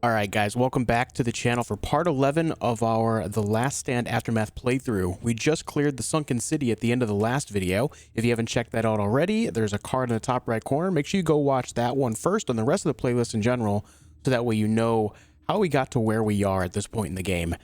Alright guys, welcome back to the channel for part 11 of our The Last Stand Aftermath playthrough. We just cleared the sunken city at the end of the last video. If you haven't checked that out already, there's a card in the top right corner. Make sure you go watch that one first and the rest of the playlist in general, so that way you know how we got to where we are at this point in the game.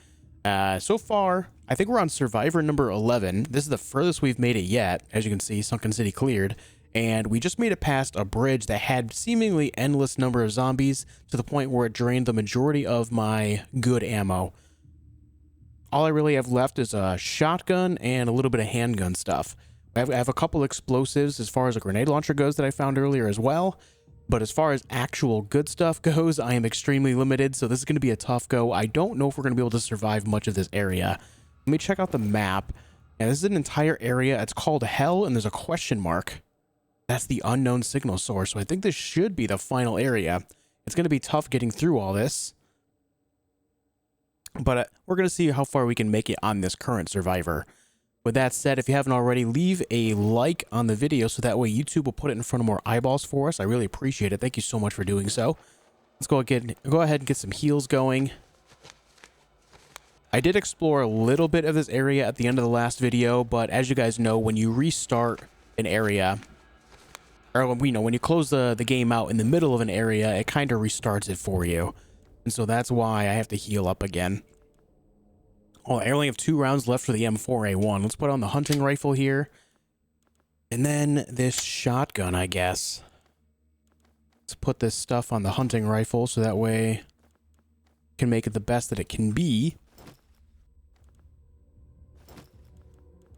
So far, I think we're on survivor number 11. This is the furthest we've made it yet. As you can see, sunken city cleared. And we just made it past a bridge that had seemingly endless number of zombies to the point where it drained the majority of my good ammo. All I really have left is a shotgun and a little bit of handgun stuff. I have a couple explosives as far as a grenade launcher goes that I found earlier as well. But as far as actual good stuff goes, I am extremely limited, so this is going to be a tough go. I don't know if we're going to be able to survive much of this area. Let me check out the map. And this is an entire area. It's called Hell, and there's a question mark. That's the unknown signal source, so I think this should be the final area. It's going to be tough getting through all this. But we're going to see how far we can make it on this current survivor. With that said, if you haven't already, leave a like on the video so that way YouTube will put it in front of more eyeballs for us. I really appreciate it. Thank you so much for doing so. Let's go ahead and get some heals going. I did explore a little bit of this area at the end of the last video, but as you guys know, when you restart an area, or when you close the game out in the middle of an area, it kind of restarts it for you. And so that's why I have to heal up again. Oh, I only have 2 rounds left for the M4A1. Let's put on the hunting rifle here. And then this shotgun, I guess. Let's put this stuff on the hunting rifle so that way I can make it the best that it can be.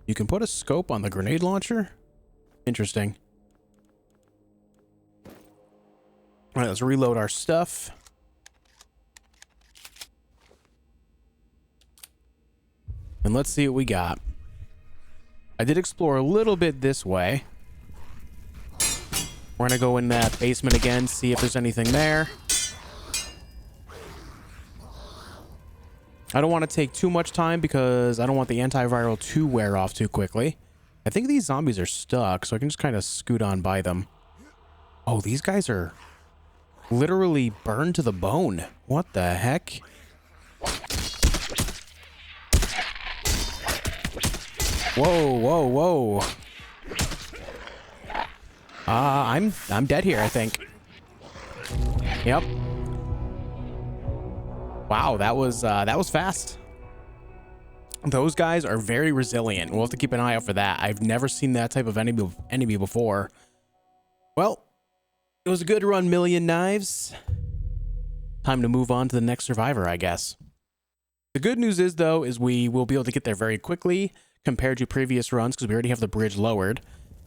You can put a scope on the grenade launcher? Interesting. All right, let's reload our stuff. And let's see what we got. I did explore a little bit this way. We're gonna go in that basement again, see if there's anything there. I don't want to take too much time because I don't want the antiviral to wear off too quickly. I think these zombies are stuck, so I can just kind of scoot on by them. Oh, these guys are literally burned to the bone. What the heck? Whoa, whoa, whoa. I'm dead here, I think. Yep. Wow, that was fast. Those guys are very resilient. We'll have to keep an eye out for that. I've never seen that type of enemy before. Well, it was a good run, Million Knives. Time to move on to the next survivor, I guess. The good news is, though, is we will be able to get there very quickly compared to previous runs because we already have the bridge lowered.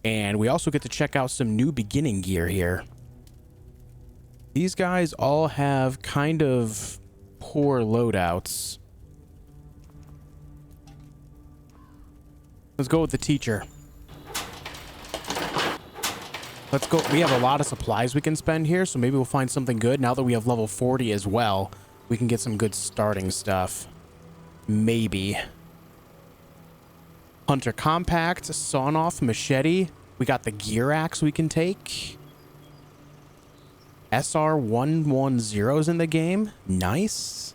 And we also get to check out some new beginning gear here. These guys all have kind of poor loadouts. Let's go with the teacher. Let's go. We have a lot of supplies we can spend here, so maybe we'll find something good. Now that we have level 40 as well, we can get some good starting stuff. Maybe. Hunter compact, sawn off machete. We got the gear axe we can take. SR110's in the game. Nice.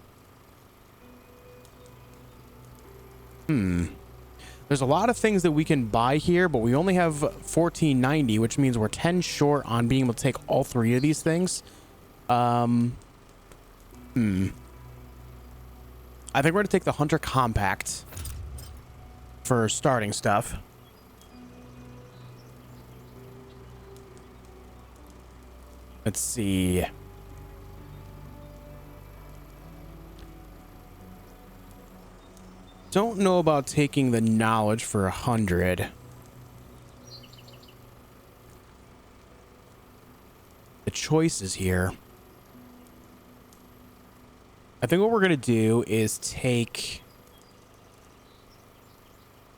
There's a lot of things that we can buy here, but we only have 1490, which means we're 10 short on being able to take all 3 of these things. I think we're going to take the Hunter Compact for starting stuff. Let's see. Don't know about taking the knowledge for 100. The choices here. I think what we're going to do is take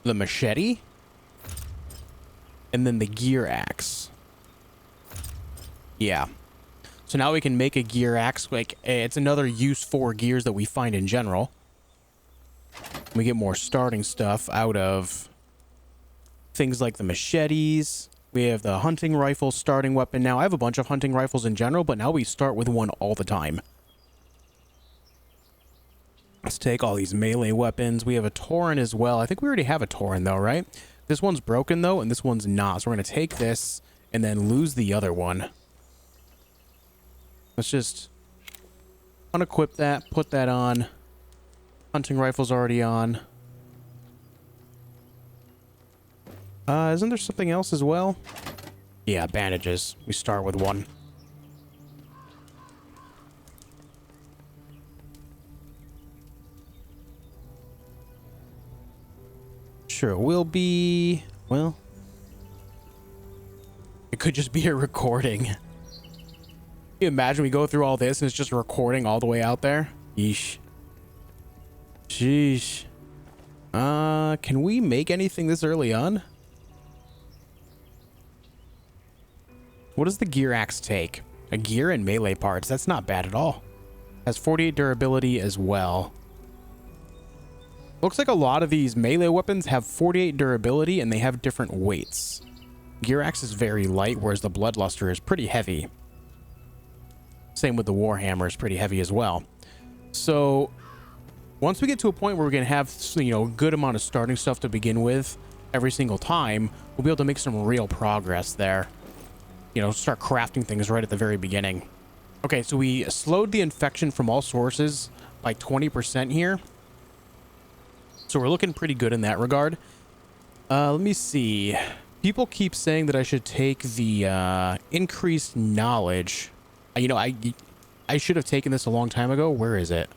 the machete and then the gear axe. Yeah. So now we can make a gear axe. Like, it's another use for gears that we find in general. We get more starting stuff out of things like the machetes. We have the hunting rifle starting weapon now. I have a bunch of hunting rifles in general, but now we start with one all the time. Let's take all these melee weapons. We have a Tauren as well. I think we already have a Tauren though, right? This one's broken though, and this one's not. So we're going to take this and then lose the other one. Let's just unequip that, put that on. Hunting rifle's already on. Isn't there something else as well? Yeah, bandages. We start with one. Sure, it will be... Well... It could just be a recording. Can you imagine we go through all this and it's just a recording all the way out there? Yeesh. Sheesh. Can we make anything this early on? What does the gear axe take? A gear and melee parts. That's not bad at all. Has 48 durability as well. Looks like a lot of these melee weapons have 48 durability and they have different weights. Gear axe is very light, whereas the bloodluster is pretty heavy. Same with the warhammer, is pretty heavy as well. So once we get to a point where we're going to have, you know, a good amount of starting stuff to begin with every single time, we'll be able to make some real progress there. You know, start crafting things right at the very beginning. Okay, so we slowed the infection from all sources by 20% here. So we're looking pretty good in that regard. Let me see. People keep saying that I should take the increased knowledge. You know, I should have taken this a long time ago. Where is it?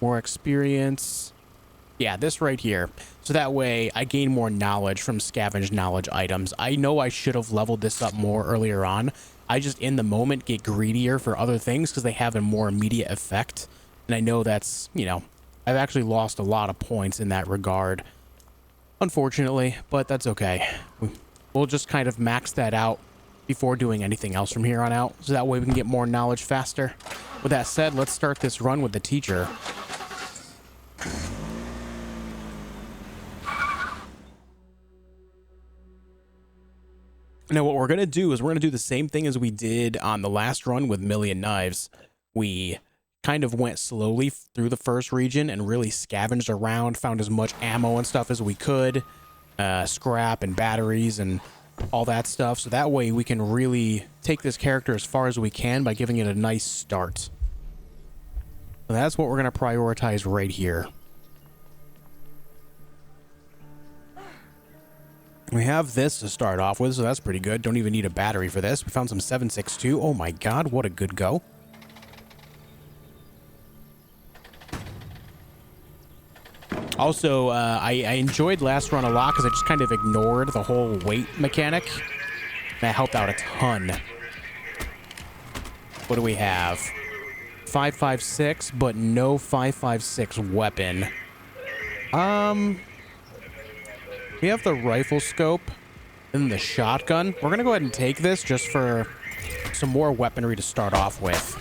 More experience. Yeah, this right here. So that way I gain more knowledge from scavenged knowledge items. I know I should have leveled this up more earlier on. I just in the moment get greedier for other things because they have a more immediate effect. And I know that's, you know, I've actually lost a lot of points in that regard. Unfortunately, but that's okay. We'll just kind of max that out before doing anything else from here on out. So that way we can get more knowledge faster. With that said, let's start this run with the teacher. Now what we're going to do is we're going to do the same thing as we did on the last run with Million Knives. We kind of went slowly through the first region and really scavenged around, found as much ammo and stuff as we could, scrap and batteries and all that stuff. So that way we can really take this character as far as we can by giving it a nice start. And that's what we're going to prioritize right here. We have this to start off with, so that's pretty good. Don't even need a battery for this. We found some 7.62. Oh my god, what a good go. Also, I enjoyed last run a lot because I just kind of ignored the whole weight mechanic. That helped out a ton. What do we have? 5.56, but no 5.56 weapon. We have the rifle scope and the shotgun. We're going to go ahead and take this just for some more weaponry to start off with.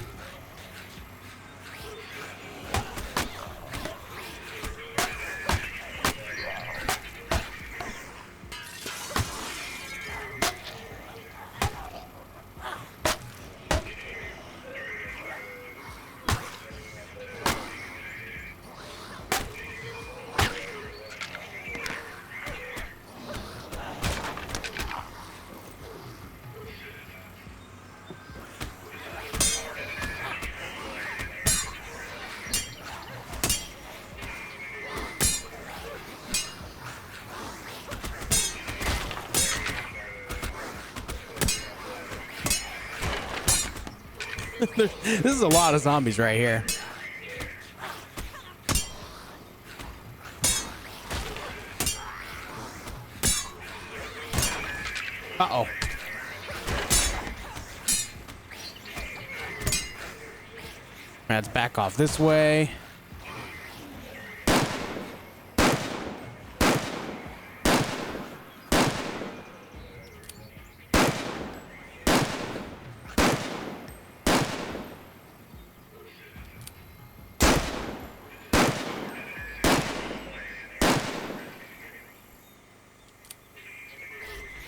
This is a lot of zombies right here. Uh-oh. Let's back off this way.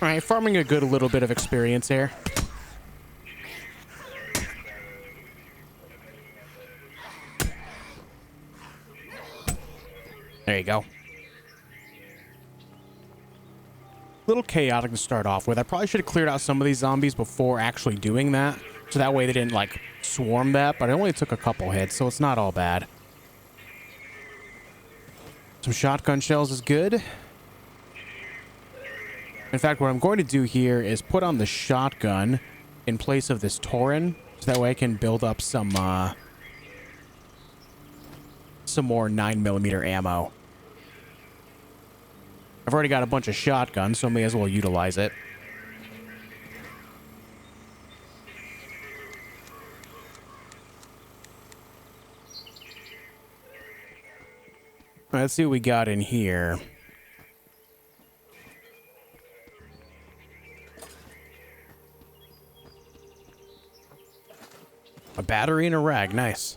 All right, farming a good little bit of experience here. There you go. Little chaotic to start off with. I probably should have cleared out some of these zombies before actually doing that, so that way they didn't like swarm that, but it only took a couple hits, so it's not all bad. Some shotgun shells is good. In fact, what I'm going to do here is put on the shotgun in place of this Tauren, so that way I can build up some more 9mm ammo. I've already got a bunch of shotguns, so I may as well utilize it. All right, let's see what we got in here. A battery and a rag, nice.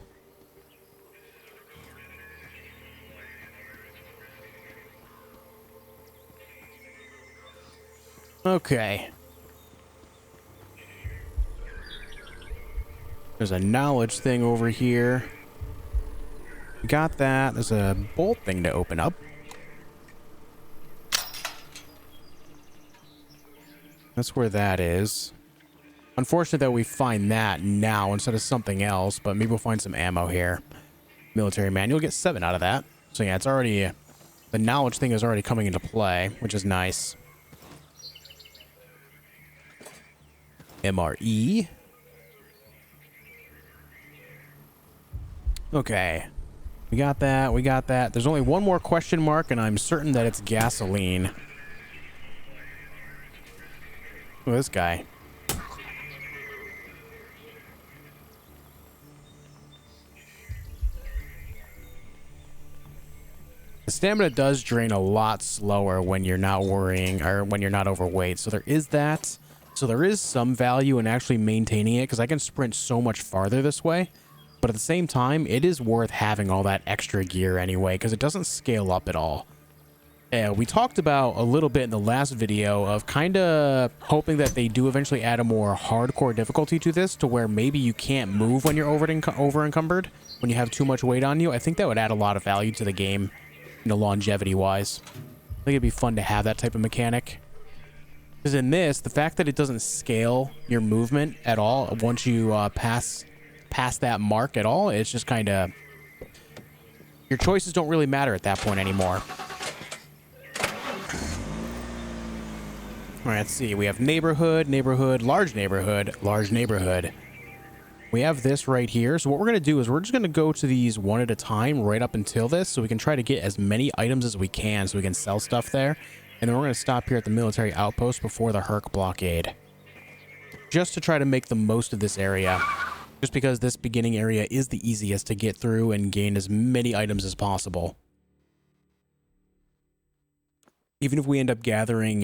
Okay. There's a knowledge thing over here. Got that. There's a bolt thing to open up. That's where that is. Unfortunate that we find that now instead of something else, but maybe we'll find some ammo here. Military manual, get 7 out of that. So yeah, it's already... the knowledge thing is already coming into play, which is nice. MRE. Okay. We got that. We got that. There's only one more question mark, and I'm certain that it's gasoline. Look at this guy. The stamina does drain a lot slower when you're not worrying, or when you're not overweight. So there is that. So there is some value in actually maintaining it, because I can sprint so much farther this way. But at the same time, it is worth having all that extra gear anyway, because it doesn't scale up at all. We talked about a little bit in the last video of kind of hoping that they do eventually add a more hardcore difficulty to this, to where maybe you can't move when you're over encumbered, when you have too much weight on you. I think that would add a lot of value to the game, you know, longevity-wise. I think it'd be fun to have that type of mechanic. Because in this, the fact that it doesn't scale your movement at all once you pass that mark at all, it's just kind of... your choices don't really matter at that point anymore. All right, let's see. We have neighborhood, large neighborhood. We have this right here. So what we're going to do is we're just going to go to these one at a time right up until this, so we can try to get as many items as we can so we can sell stuff there. And then we're going to stop here at the military outpost before the Herc blockade, just to try to make the most of this area. Just because this beginning area is the easiest to get through and gain as many items as possible. Even if we end up gathering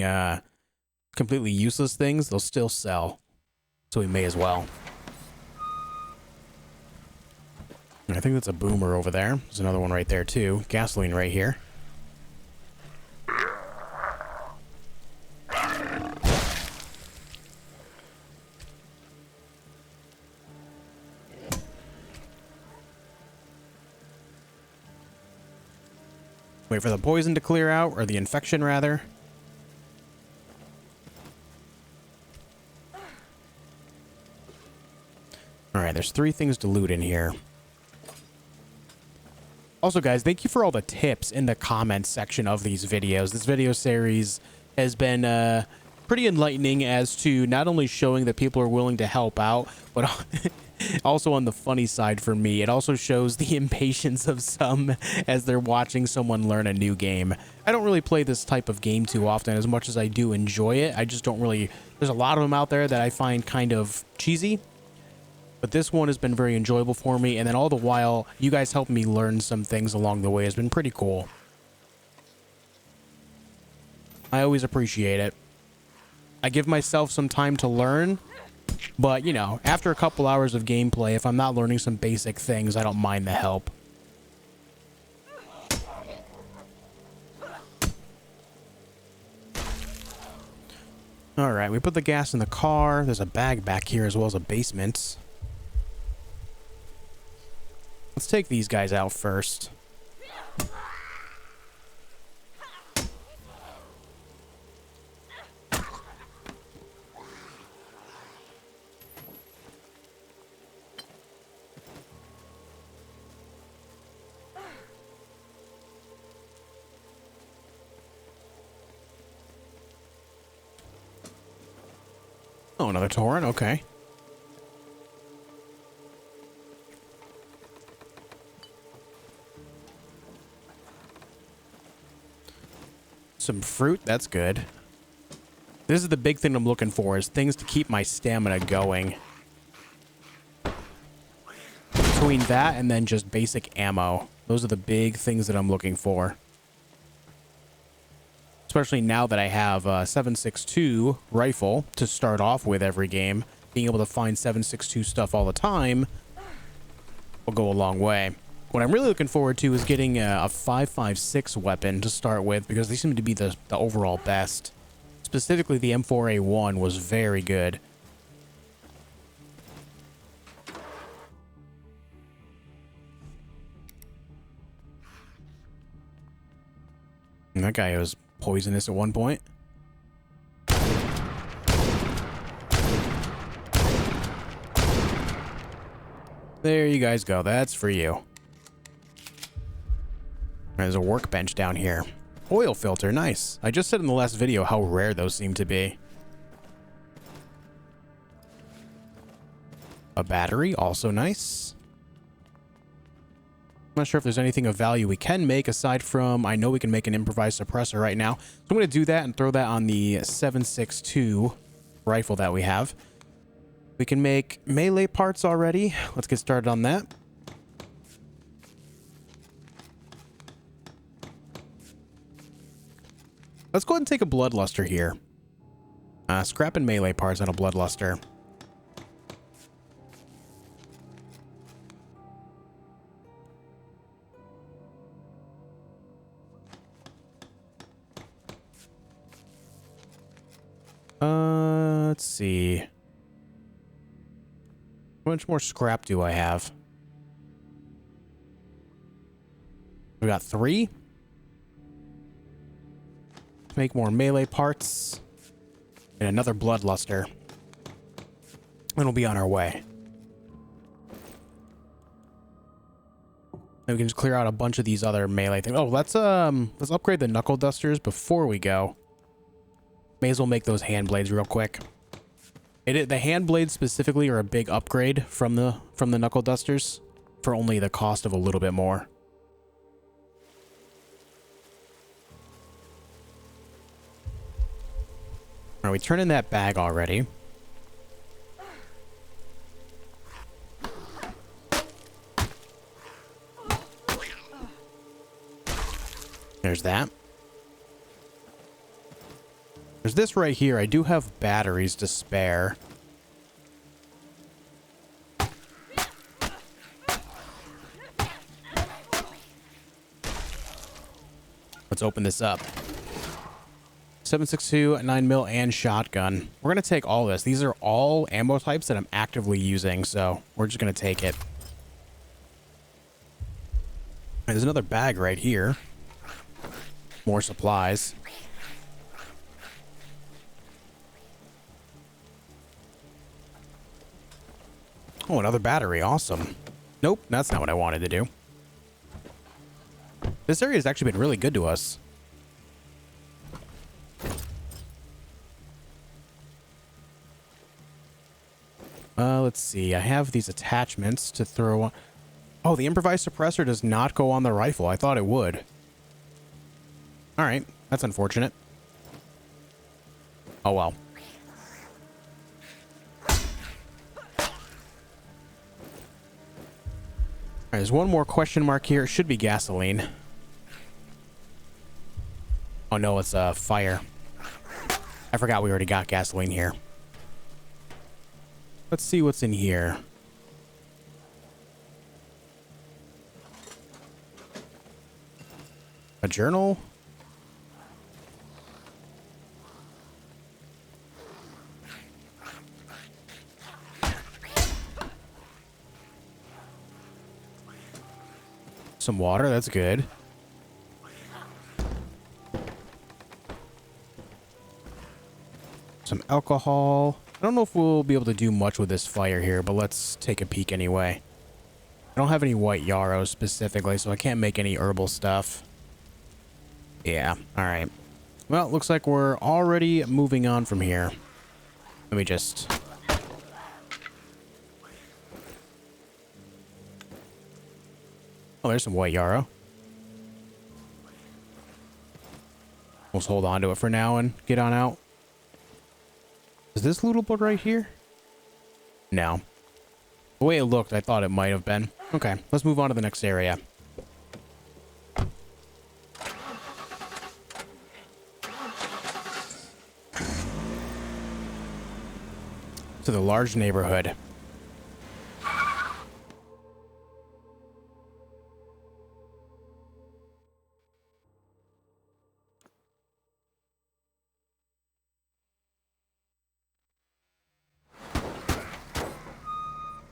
completely useless things, they'll still sell. So we may as well. I think that's a boomer over there. There's another one right there too. Gasoline right here. Wait for the poison to clear out, or the infection rather. Alright, there's 3 things to loot in here. Also, guys, thank you for all the tips in the comments section of these videos. This video series has been pretty enlightening as to not only showing that people are willing to help out, but also on the funny side for me. It also shows the impatience of some as they're watching someone learn a new game. I don't really play this type of game too often. As much as I do enjoy it, I just don't really... there's a lot of them out there that I find kind of cheesy. But this one has been very enjoyable for me, and then all the while, you guys helped me learn some things along the way. It's been pretty cool. I always appreciate it. I give myself some time to learn, but, you know, after a couple hours of gameplay, if I'm not learning some basic things, I don't mind the help. Alright, we put the gas in the car. There's a bag back here as well as a basement. Let's take these guys out first. Oh, another torrent. Okay. Some fruit. That's good. This is the big thing I'm looking for, is things to keep my stamina going. Between that and then just basic ammo. Those are the big things that I'm looking for. Especially now that I have a 7.62 rifle to start off with every game. Being able to find 7.62 stuff all the time will go a long way. What I'm really looking forward to is getting a 5.56 weapon to start with, because they seem to be the overall best. Specifically, the M4A1 was very good. And that guy was poisonous at one point. There you guys go. That's for you. There's a workbench down here. Oil filter, nice. I just said in the last video how rare those seem to be. A battery, also nice. I'm not sure if there's anything of value we can make aside from, I know we can make an improvised suppressor right now. So I'm going to do that and throw that on the 7.62 rifle that we have. We can make melee parts already. Let's get started on that. Let's go ahead and take a bloodluster here. Scrap and melee parts on a bloodluster. Let's see. How much more scrap do I have? We got 3. Make more melee parts. And another bloodluster. And we'll be on our way. Then we can just clear out a bunch of these other melee things. Oh, let's upgrade the knuckle dusters before we go. May as well make those hand blades real quick. The hand blades specifically are a big upgrade from the knuckle dusters for only the cost of a little bit more. All right, we turn in that bag already. There's that. There's this right here. I do have batteries to spare. Let's open this up. 7.62, 9mm, and shotgun. We're going to take all this. These are all ammo types that I'm actively using, so we're just going to take it. There's another bag right here. More supplies. Oh, another battery. Awesome. Nope, that's not what I wanted to do. This area has actually been really good to us. Let's see. I have these attachments to throw on. Oh, the improvised suppressor does not go on the rifle. I thought it would. All right. That's unfortunate. Oh, well. There's one more question mark here. It should be gasoline. Oh, no, it's fire. I forgot we already got gasoline here. Let's see what's in here. A journal? Some water, that's good. Some alcohol. I don't know if we'll be able to do much with this fire here, but let's take a peek anyway. I don't have any white yarrows specifically, so I can't make any herbal stuff. Yeah, alright. Well, it looks like we're already moving on from here. Let me just Oh, there's some white yarrow. Let's hold on to it for now and get on out. Is this lootable right here? No. The way it looked, I thought it might have been. Okay, let's move on to the next area. To the large neighborhood.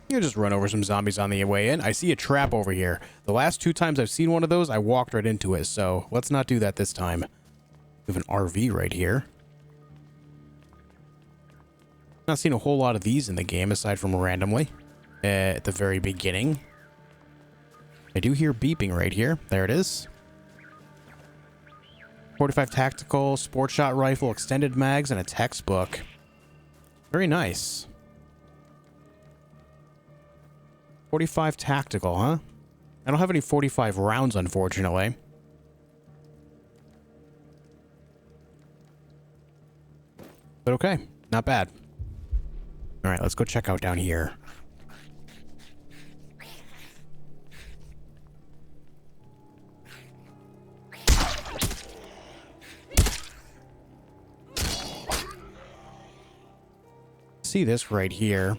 You just run over some zombies on the way in. I see a trap over here. The last 2 times I've seen one of those, I walked right into it, so let's not do that this time. We have an RV right here. Not seen a whole lot of these in the game, aside from randomly at the very beginning. I do hear beeping right here. There it is. 45 tactical, sport shot rifle, extended mags, and a textbook. Very nice. 45 tactical, huh? I don't have any 45 rounds, unfortunately. But okay, not bad. All right, let's go check out down here. See this right here.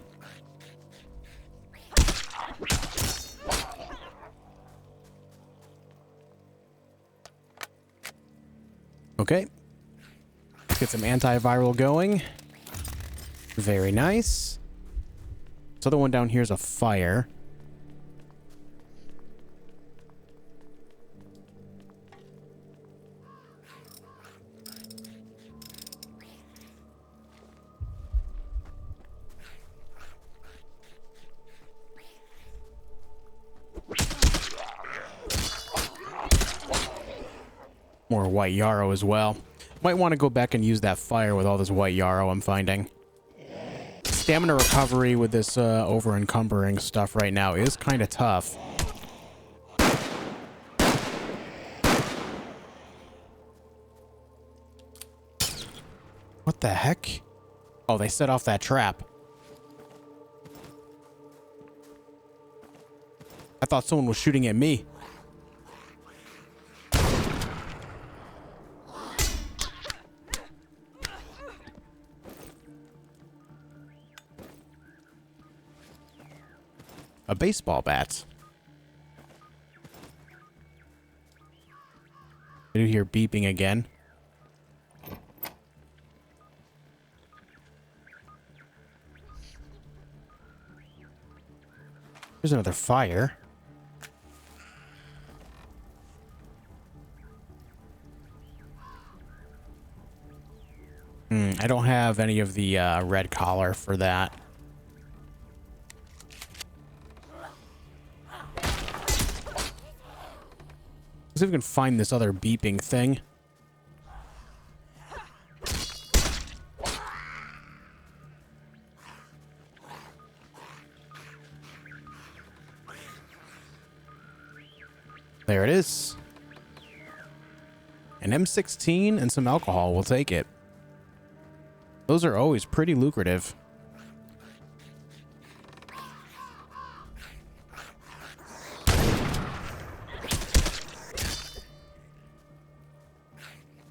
Okay. Let's get some antiviral going. Very nice. This other one down here is a fire. More white yarrow as well. Might want to go back and use that fire with all this white yarrow I'm finding. Stamina recovery with this over-encumbering stuff right now is kind of tough. What the heck? Oh, they set off that trap. I thought someone was shooting at me. A baseball bat. I do hear beeping again. There's another fire. I don't have any of the red collar for that. See if we can find this other beeping thing. There it is. An M16 and some alcohol. We'll take it. Those are always pretty lucrative.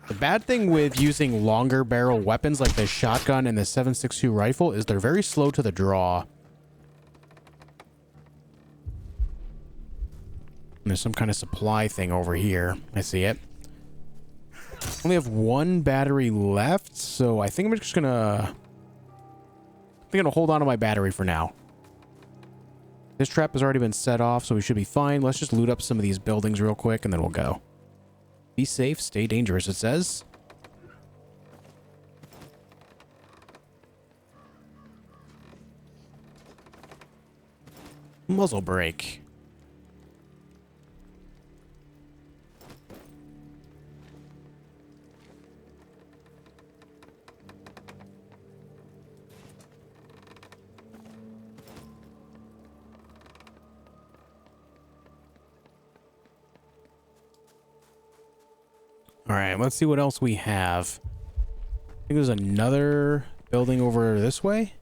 The bad thing with using longer barrel weapons like the shotgun and the 7.62 rifle is they're very slow to the draw. And there's some kind of supply thing over here. I see it. Only have 1 battery left, so I think I'm just gonna... hold on to my battery for now. This trap has already been set off, so we should be fine. Let's just loot up some of these buildings real quick, and then we'll go. Be safe, stay dangerous, it says. Muzzle brake. All right, let's see what else we have. I think there's another building over this way.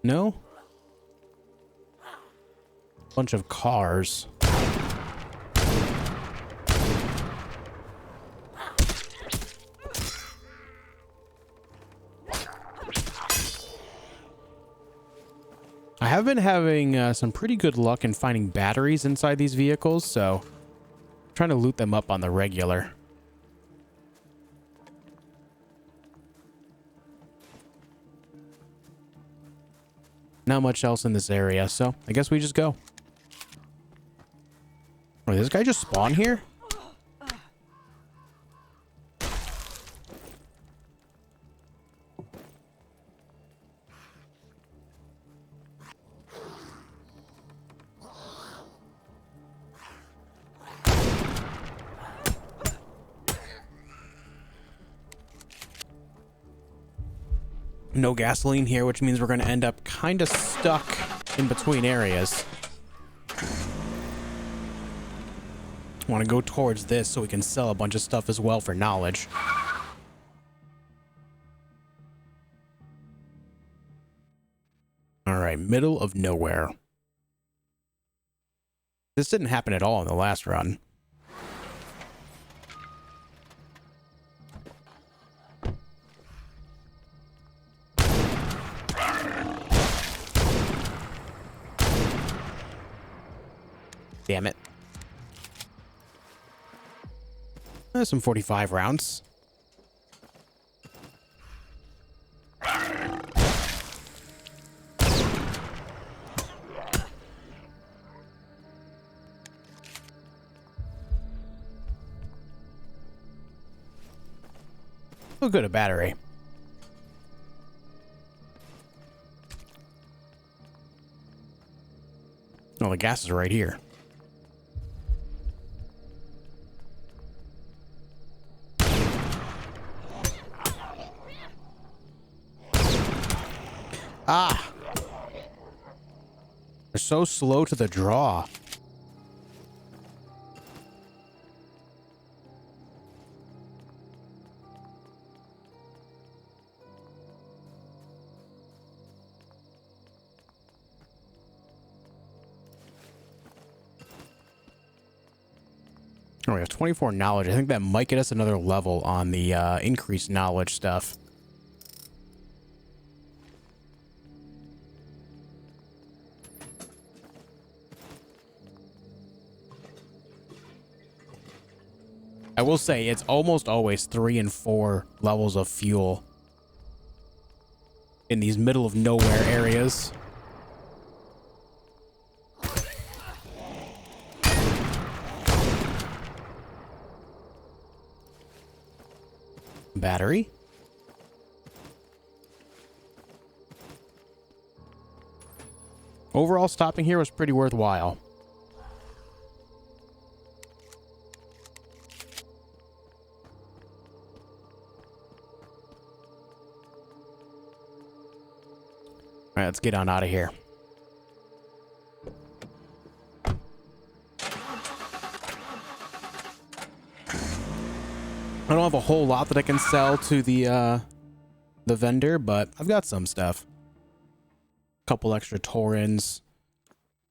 No? Bunch of cars. I have been having some pretty good luck in finding batteries inside these vehicles, so I'm trying to loot them up on the regular. Not much else in this area, so I guess we just go. Oh, did this guy just spawn here? No gasoline here, which means we're going to end up kind of stuck in between areas. Want to go towards this so we can sell a bunch of stuff as well for knowledge. All right, middle of nowhere. This didn't happen at all in the last run. Damn it. There's some 45 rounds. Oh, good, a battery. Oh, the gas is right here. Ah! They're so slow to the draw. Oh, we have 24 knowledge. I think that might get us another level on the increased knowledge stuff. I will say it's almost always 3 and 4 levels of fuel in these middle of nowhere areas. Battery. Overall, stopping here was pretty worthwhile. All right, let's get on out of here. I don't have a whole lot that I can sell to the vendor, but I've got some stuff. A couple extra Taurins,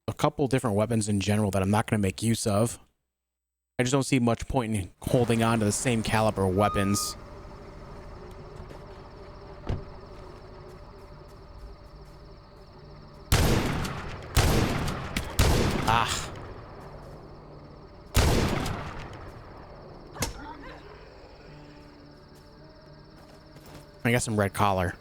a couple different weapons in general that I'm not going to make use of. I just don't see much point in holding on to the same caliber weapons. Ah. I got some red collar.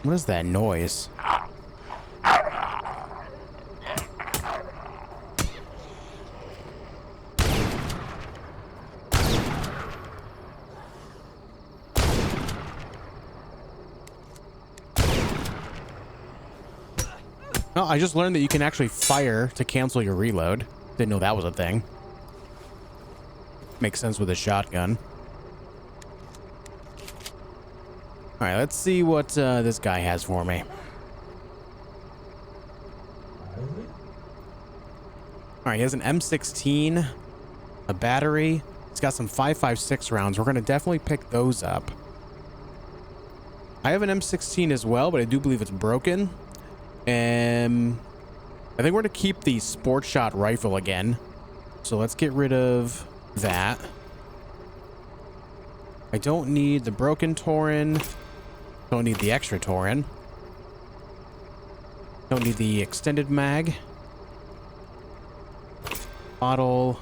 What is that noise? Oh, I just learned that you can actually fire to cancel your reload. Didn't know that was a thing. Makes sense with a shotgun. All right, let's see what this guy has for me. All right, he has an M16, a battery. He's got some 5.56 rounds. We're going to definitely pick those up. I have an M16 as well, but I do believe it's broken. And I think we're going to keep the sport shot rifle again. So let's get rid of that. I don't need the broken Tauren. Don't need the extra Tauren. Don't need the extended mag. Bottle.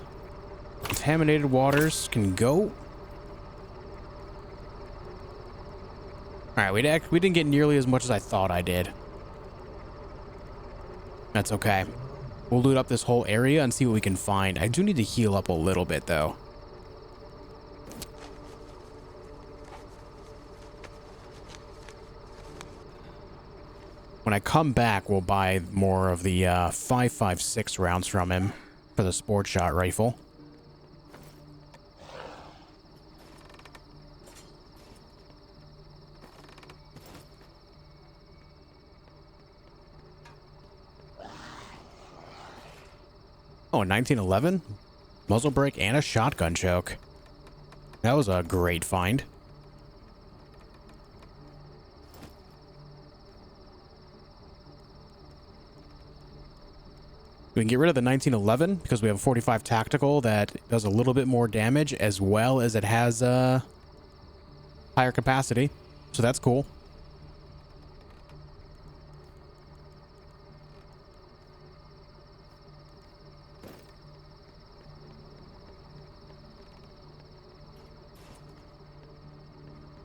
Contaminated waters can go. All right, we didn't get nearly as much as I thought I did. That's okay. We'll loot up this whole area and see what we can find. I do need to heal up a little bit, though. When I come back, we'll buy more of the 5.56 rounds from him for the sport shot rifle. Oh, 1911? Muzzle brake and a shotgun choke. That was a great find. We can get rid of the 1911 because we have a 45 tactical that does a little bit more damage as well as it has higher capacity. So that's cool.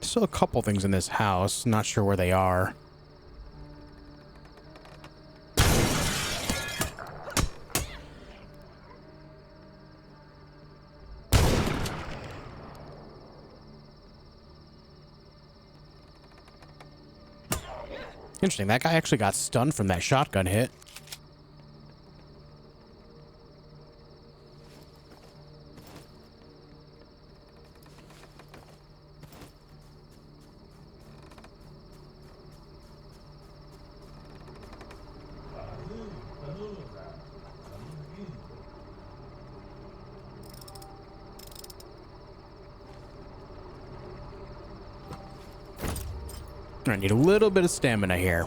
Still a couple things in this house. Not sure where they are. Interesting. That guy actually got stunned from that shotgun hit. I need a little bit of stamina here.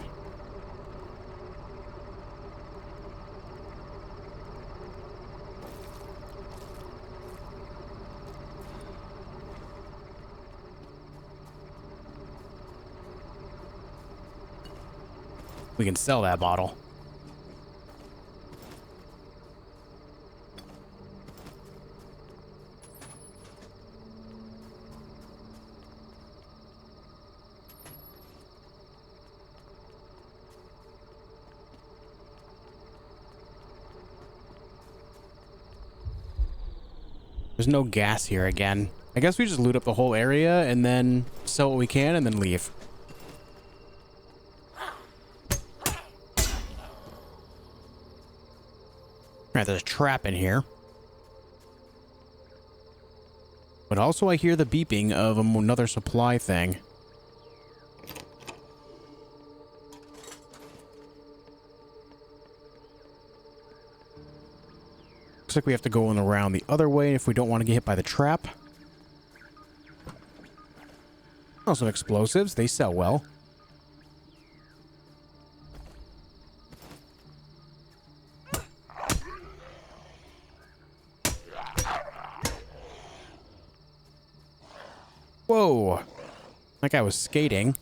We can sell that bottle. There's no gas here again. I guess we just loot up the whole area and then sell what we can and then leave. Alright, there's a trap in here. But also I hear the beeping of another supply thing. Looks like we have to go in around the other way if we don't want to get hit by the trap. Also explosives, they sell well. Whoa! That guy was skating.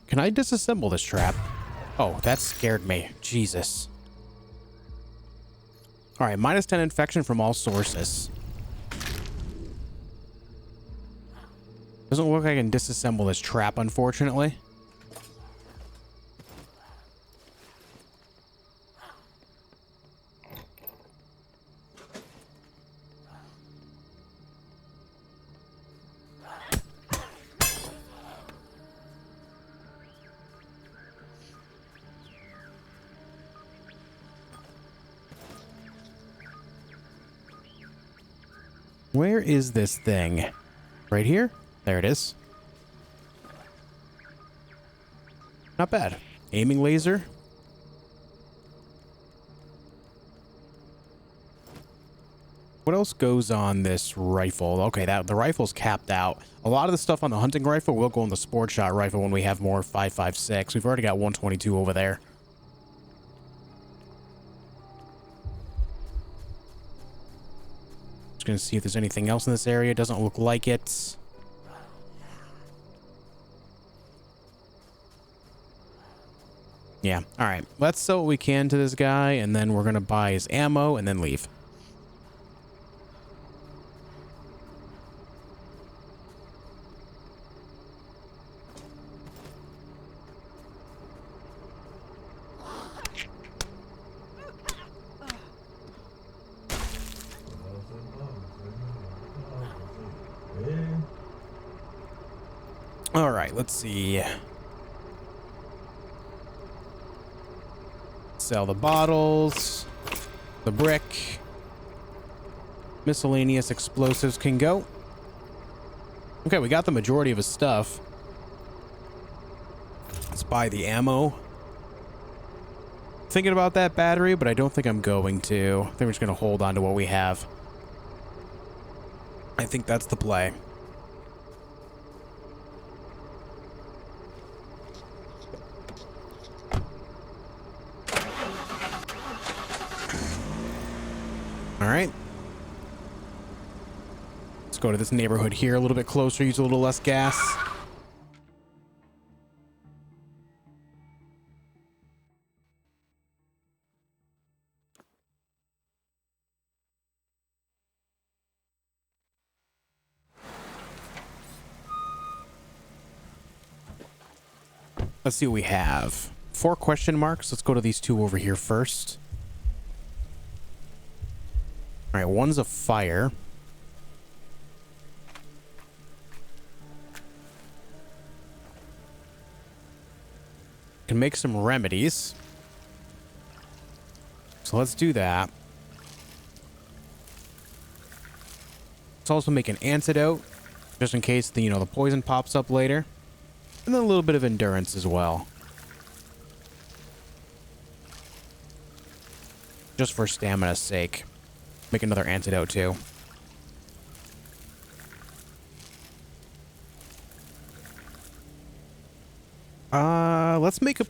Can I disassemble this trap? Oh, that scared me. Jesus. All right, minus 10 infection from all sources. Doesn't look like I can disassemble this trap, unfortunately. Where is this thing? Right here? There it is. Not bad. Aiming laser. What else goes on this rifle? Okay, the rifle's capped out. A lot of the stuff on the hunting rifle will go on the sport shot rifle when we have more 5.56. We've already got 122 over there. Just gonna see if there's anything else in this area. Doesn't look like it. Yeah, all right. Let's sell what we can to this guy, and then we're gonna buy his ammo and then leave. All right, let's see. Sell the bottles, the brick, miscellaneous explosives can go. Okay, we got the majority of his stuff. Let's buy the ammo. Thinking about that battery, but I don't think I'm going to. I think we're just going to hold on to what we have. I think that's the play. All right. Let's go to this neighborhood here a little bit closer, use a little less gas. Let's see what we have. 4 question marks. Let's go to these 2 over here first. All right, one's a fire. Can make some remedies. So let's do that. Let's also make an antidote, just in case the poison pops up later. And then a little bit of endurance as well. Just for stamina's sake. Make another antidote too.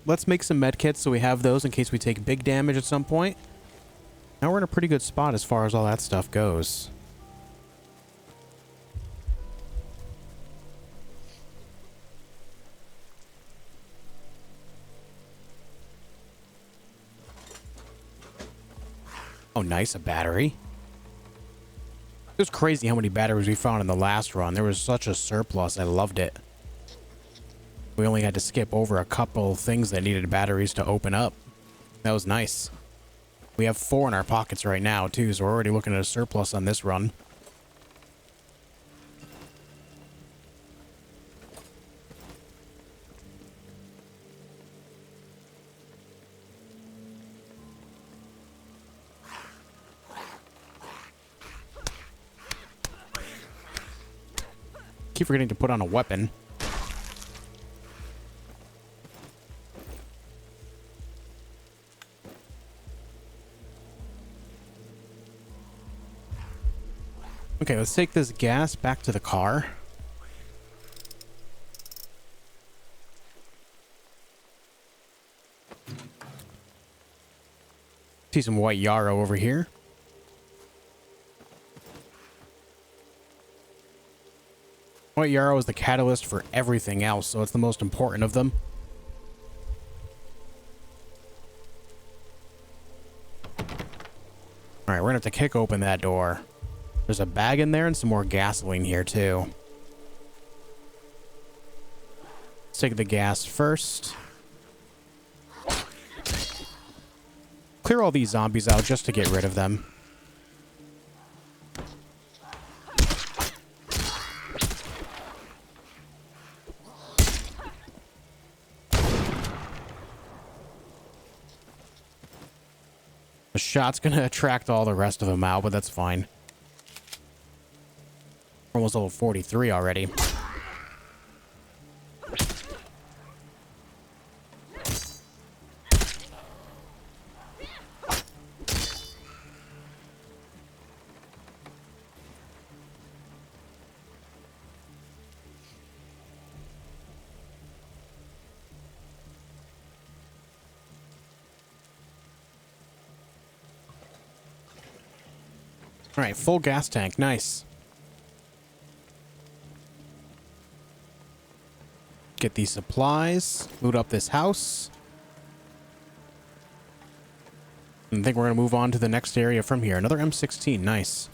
Let's make some med kits so we have those in case we take big damage at some point. Now we're in a pretty good spot as far as all that stuff goes. Oh, nice, a battery. It was crazy how many batteries we found in the last run. There was such a surplus. I loved it. We only had to skip over a couple things that needed batteries to open up. That was nice. We have 4 in our pockets right now, too, so we're already looking at a surplus on this run. Keep forgetting to put on a weapon. Okay, let's take this gas back to the car. See some white yarrow over here. White yarrow is the catalyst for everything else, so it's the most important of them. Alright, we're gonna have to kick open that door. There's a bag in there and some more gasoline here, too. Let's take the gas first. Clear all these zombies out just to get rid of them. The shot's gonna attract all the rest of them out, but that's fine. We're almost level 43 already. All right, full gas tank. Nice. Get these supplies. Loot up this house. I think we're going to move on to the next area from here. Another M16. Nice.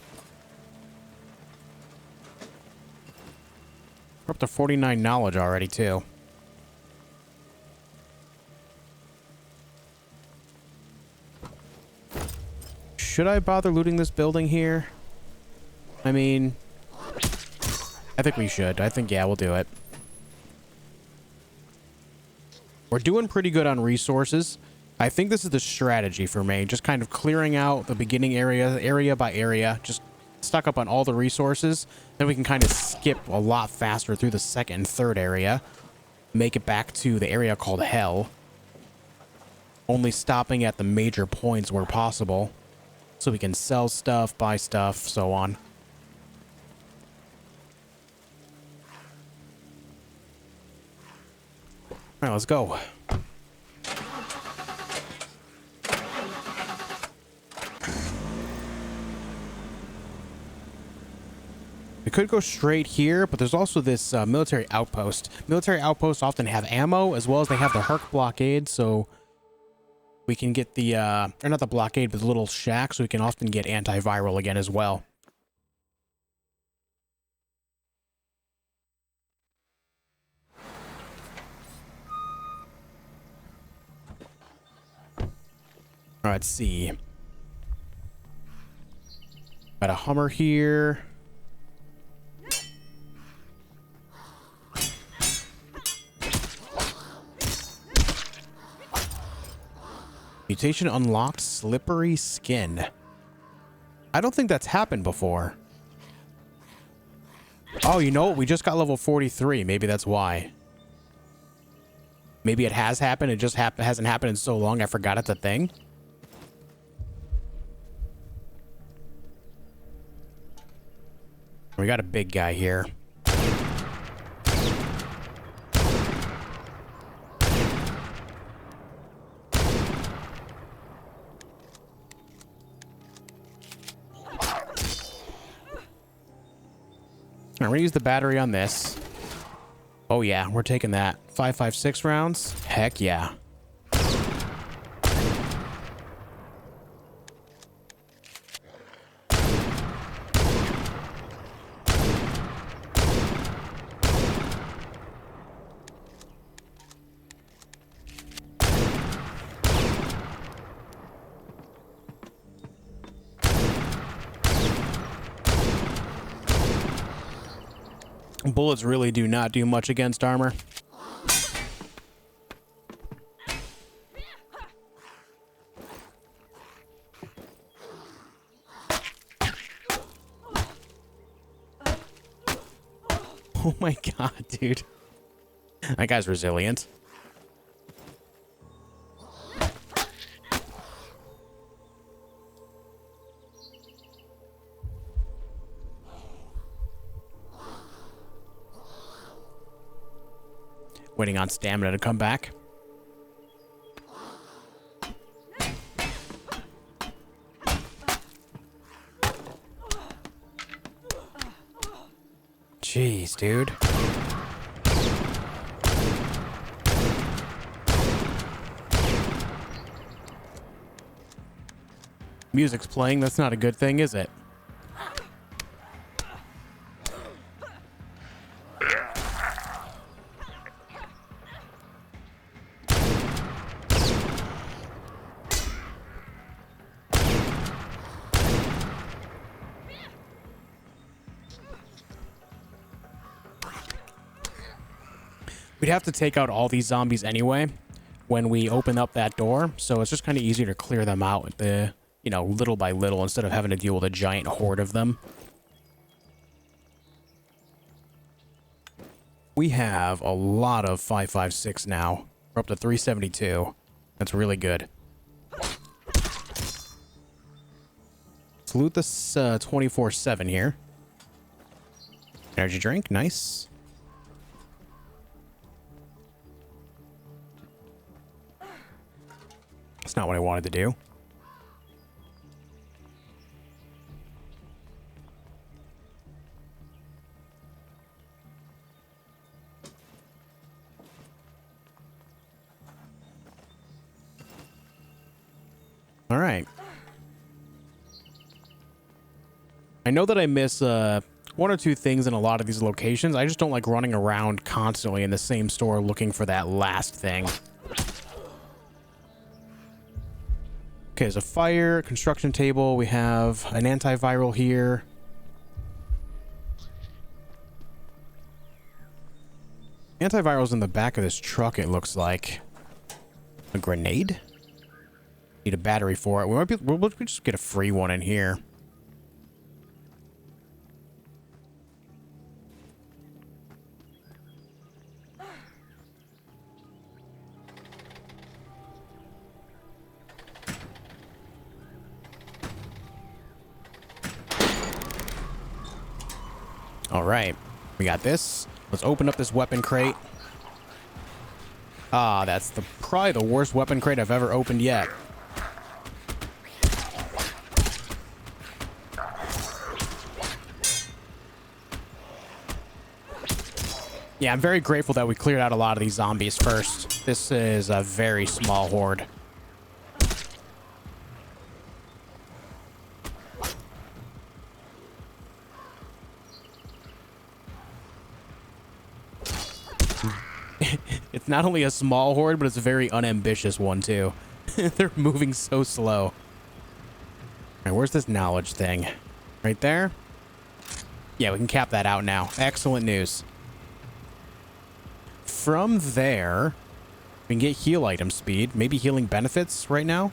We're up to 49 knowledge already, too. Should I bother looting this building here? I mean, I think we should. I think, yeah, we'll do it. We're doing pretty good on resources. I think this is the strategy for me. Just kind of clearing out the beginning area by area. Just stock up on all the resources. Then we can kind of skip a lot faster through the second and third area. Make it back to the area called Hell. Only stopping at the major points where possible. So we can sell stuff, buy stuff, so on. All right, let's go. We could go straight here, but there's also this military outpost. Military outposts often have ammo, as well as they have the Herc blockade, so we can get the, or not the blockade, but the little shack, so we can often get antiviral again as well. All right, let's see. Got a Hummer here. Mutation unlocked, slippery skin. I don't think that's happened before. Oh, you know what? We just got level 43. Maybe that's why. Maybe it has happened. It just hasn't happened in so long I forgot it's a thing. We got a big guy here. I'm gonna use the battery on this. Oh yeah, we're taking that. 5.56 rounds. Heck yeah. Bullets really do not do much against armor. Oh my god, dude. That guy's resilient. Waiting on stamina to come back. Jeez, dude. Music's playing. That's not a good thing, is it? We'd have to take out all these zombies anyway when we open up that door, so it's just kind of easier to clear them out, you know, little by little instead of having to deal with a giant horde of them. We have a lot of 5.56 now. We're up to 372. That's really good. Let's loot this 24/7 here. Energy drink, nice. That's not what I wanted to do. All right. I know that I miss one or two things in a lot of these locations. I just don't like running around constantly in the same store looking for that last thing. Okay, there's a fire, construction table. We have an antiviral here. Antiviral's in the back of this truck, it looks like. A grenade? Need a battery for it. We'll just get a free one in here. All right, we got this. Let's open up this weapon crate. Ah, that's probably the worst weapon crate I've ever opened yet. Yeah, I'm very grateful that we cleared out a lot of these zombies first. This is a very small horde. It's not only a small horde, but it's a very unambitious one, too. They're moving so slow. All right, where's this knowledge thing? Right there? Yeah, we can cap that out now. Excellent news. From there, we can get heal item speed. Maybe healing benefits right now.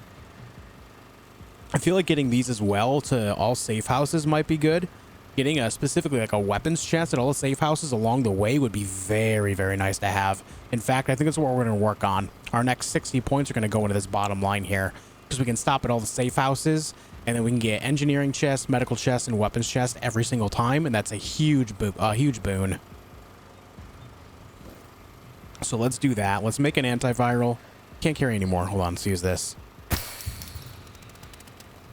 I feel like getting these as well to all safe houses might be good. Getting specifically like a weapons chest at all the safe houses along the way would be very, very nice to have. In fact, I think that's what we're going to work on. Our next 60 points are going to go into this bottom line here, because we can stop at all the safe houses, and then we can get engineering chests, medical chests, and weapons chests every single time, and that's a huge boon. So let's do that. Let's make an antiviral. Can't carry anymore. Hold on, let's use this.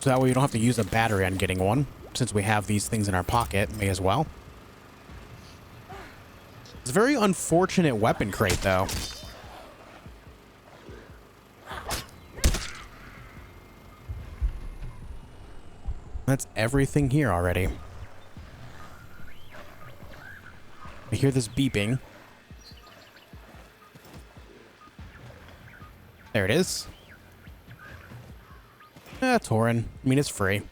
So that way we don't have to use a battery on getting one. Since we have these things in our pocket, may as well. It's a very unfortunate weapon crate, though. That's everything here already. I hear this beeping. There it is. Tauren. I mean, it's free.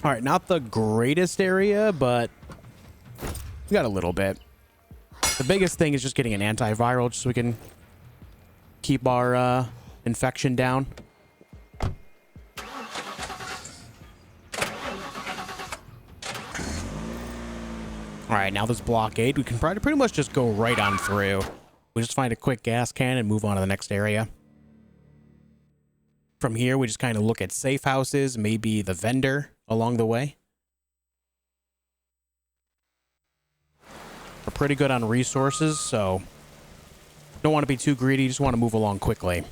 All right, not the greatest area, but we got a little bit. The biggest thing is just getting an antiviral just so we can keep our infection down. All right, now this blockade, we can probably pretty much just go right on through. We just find a quick gas can and move on to the next area. From here, we just kind of look at safe houses, maybe the vendor along the way. We're pretty good on resources, so don't want to be too greedy, just want to move along quickly.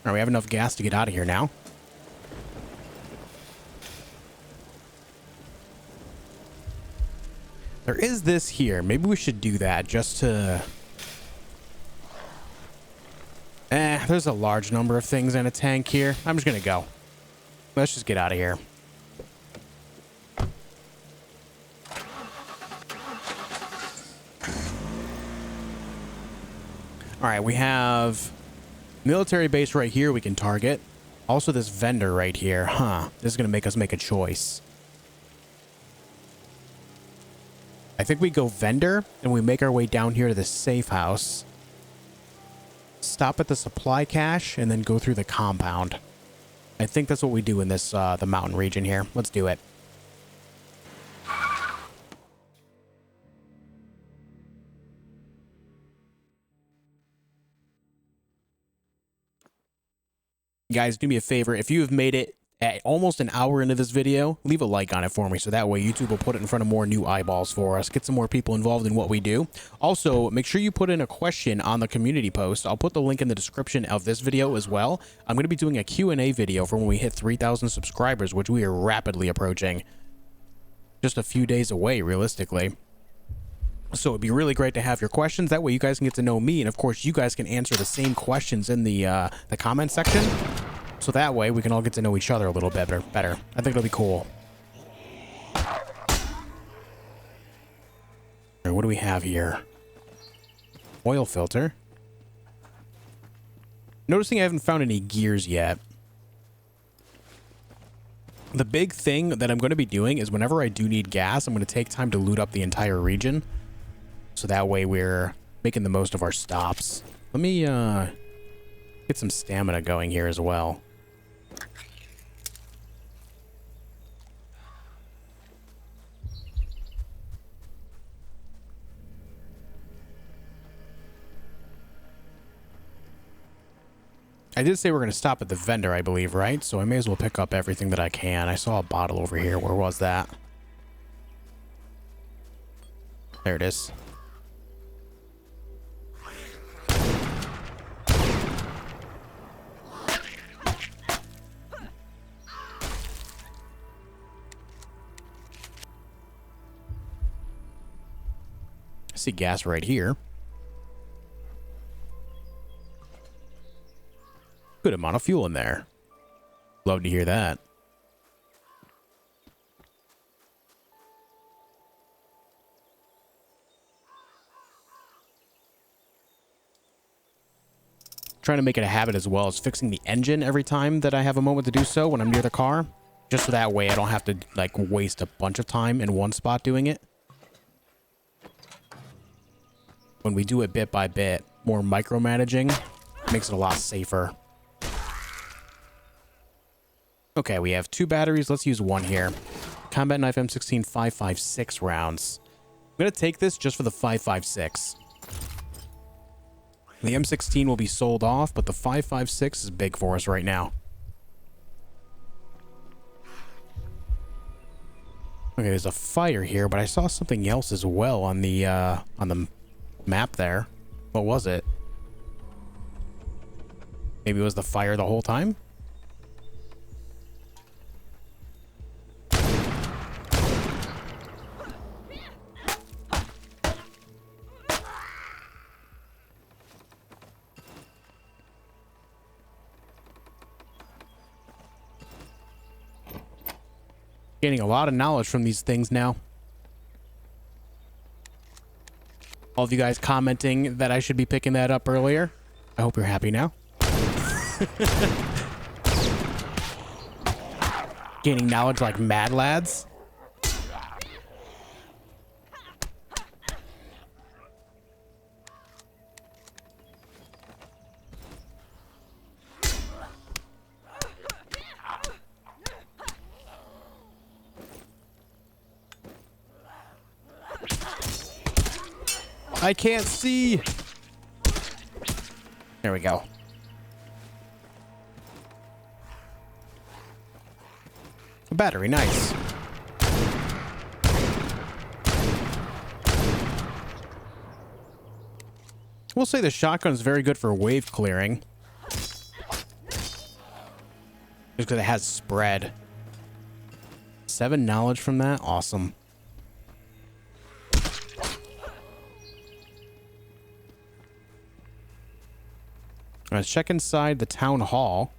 All right, we have enough gas to get out of here now. There is this here. Maybe we should do that just to... there's a large number of things in a tank here. I'm just going to go. Let's just get out of here. All right, we have military base right here we can target. Also this vendor right here. This is going to make us make a choice. I think we go vendor and we make our way down here to the safe house. Stop at the supply cache and then go through the compound. I think that's what we do in this the mountain region here. Let's do it. Guys, do me a favor. If you have made it at almost an hour into this video, leave a like on it for me so that way YouTube will put it in front of more new eyeballs for us, get some more people involved in what we do. Also, make sure you put in a question on the community post. I'll put the link in the description of this video as well. I'm going to be doing a Q&A video for when we hit 3,000 subscribers, which we are rapidly approaching. Just a few days away, realistically. So it'd be really great to have your questions. That way you guys can get to know me, and of course you guys can answer the same questions in the comment section. So that way we can all get to know each other a little bit better. I think it'll be cool. All right, what do we have here? Oil filter. Noticing I haven't found any gears yet. The big thing that I'm going to be doing is whenever I do need gas, I'm going to take time to loot up the entire region. So that way we're making the most of our stops. Let me get some stamina going here as well. I did say we're going to stop at the vendor, I believe, right? So I may as well pick up everything that I can. I saw a bottle over here. Where was that? There it is. I see gas right here. Good amount of fuel in there. Love to hear that. Trying to make it a habit as well as fixing the engine every time that I have a moment to do so when I'm near the car. Just so that way I don't have to like waste a bunch of time in one spot doing it. When we do it bit by bit, more micromanaging makes it a lot safer. Okay, we have 2 batteries. Let's use one here. Combat knife M16 5.56 rounds. I'm going to take this just for the 5.56. The M16 will be sold off, but the 5.56 is big for us right now. Okay, there's a fire here, but I saw something else as well on the map there. What was it? Maybe it was the fire the whole time? Gaining a lot of knowledge from these things now. All of you guys commenting that I should be picking that up earlier. I hope you're happy now. Gaining knowledge like mad lads. I can't see. There we go. A battery, nice. We'll say the shotgun is very good for wave clearing. Just because it has spread. 7 knowledge from that, awesome. Let's check inside the town hall.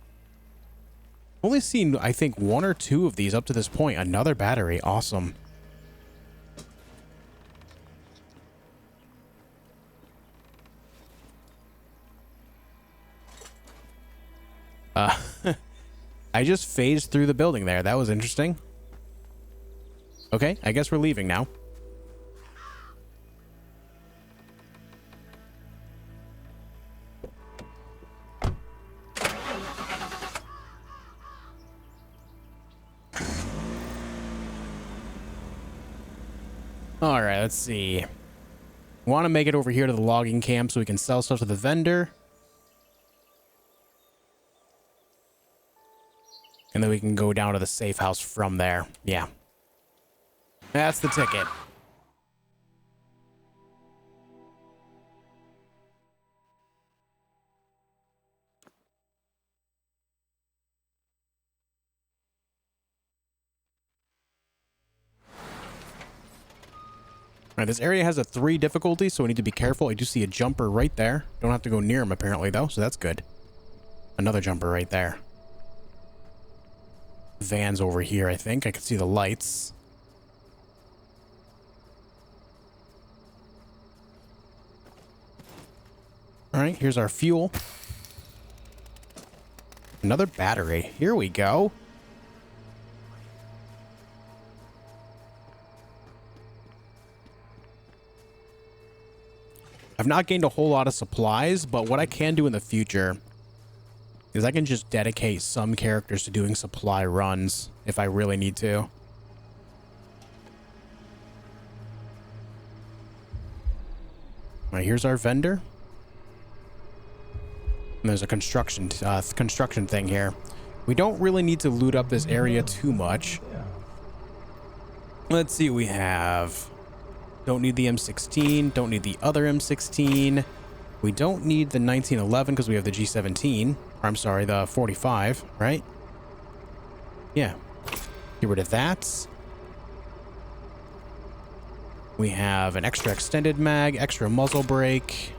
Only seen, I think, 1 or 2 of these up to this point. Another battery. Awesome. Uh, I just phased through the building there. That was interesting. Okay, I guess we're leaving now. All right, let's see. Want to make it over here to the logging camp so we can sell stuff to the vendor. And then we can go down to the safe house from there. Yeah. That's the ticket. All right, this area has a 3 difficulty, so we need to be careful. I do see a jumper right there. Don't have to go near him apparently though, so that's good. Another jumper right there. Van's over here, I think. I can see the lights. All right, here's our fuel. Another battery. Here we go. I've not gained a whole lot of supplies, but what I can do in the future is I can just dedicate some characters to doing supply runs if I really need to. All right, here's our vendor. And there's a construction thing here. We don't really need to loot up this area too much. Let's see what we have. Don't need the M16. Don't need the other M16. We don't need the 1911 because we have the G17. Or, I'm sorry, the 45, right? Yeah. Get rid of that. We have an extra extended mag, extra muzzle brake.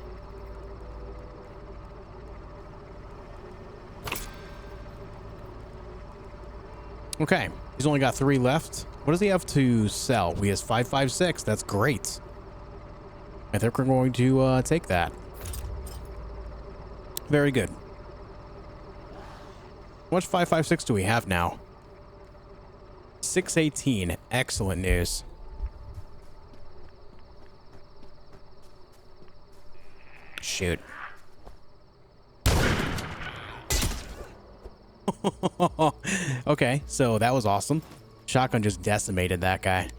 Okay. He's only got 3 left. What does he have to sell? He has 556. That's great. I think we're going to take that. Very good. How much 556 do we have now? 618. Excellent news. Shoot. Okay, so that was awesome. Shotgun just decimated that guy.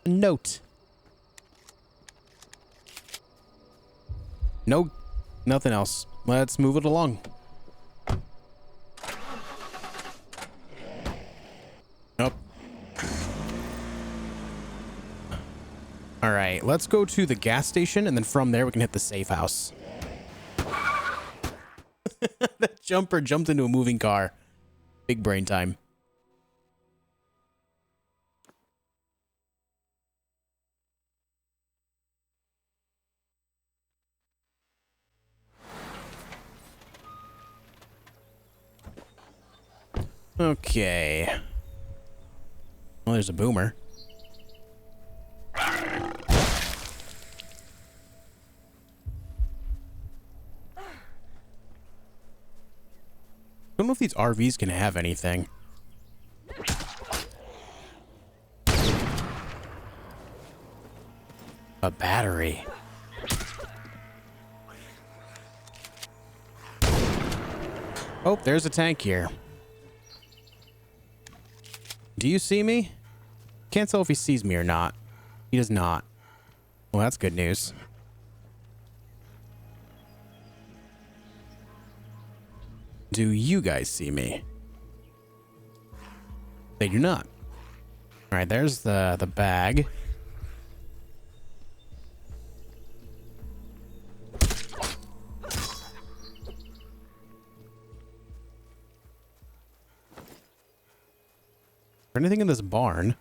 Note. No, nothing else. Let's move it along. Nope. All right, let's go to the gas station, and then from there we can hit the safe house. That jumper jumped into a moving car. Big brain time. Okay. Well, there's a boomer. I don't know if these RVs can have anything. A battery. Oh, there's a tank here. Do you see me? Can't tell if he sees me or not. He does not. Well, that's good news. Do you guys see me? They do not. All right, there's the bag. Anything in this barn?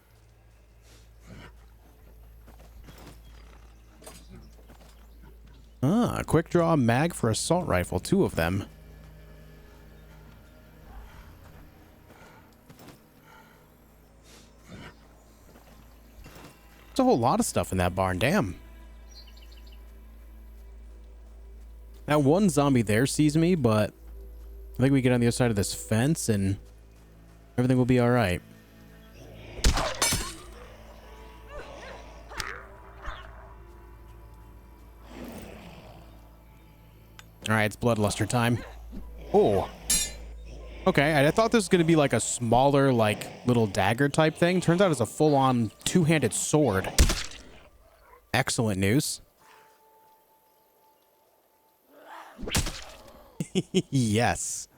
Ah, quick draw mag for assault rifle, 2 of them. There's a whole lot of stuff in that barn. Damn. That one zombie there sees me, but I think we get on the other side of this fence and everything will be all right. All right, it's bloodluster time. Oh. Okay, I thought this was going to be like a smaller, like, little dagger type thing. Turns out it's a full-on two-handed sword. Excellent news. Yes.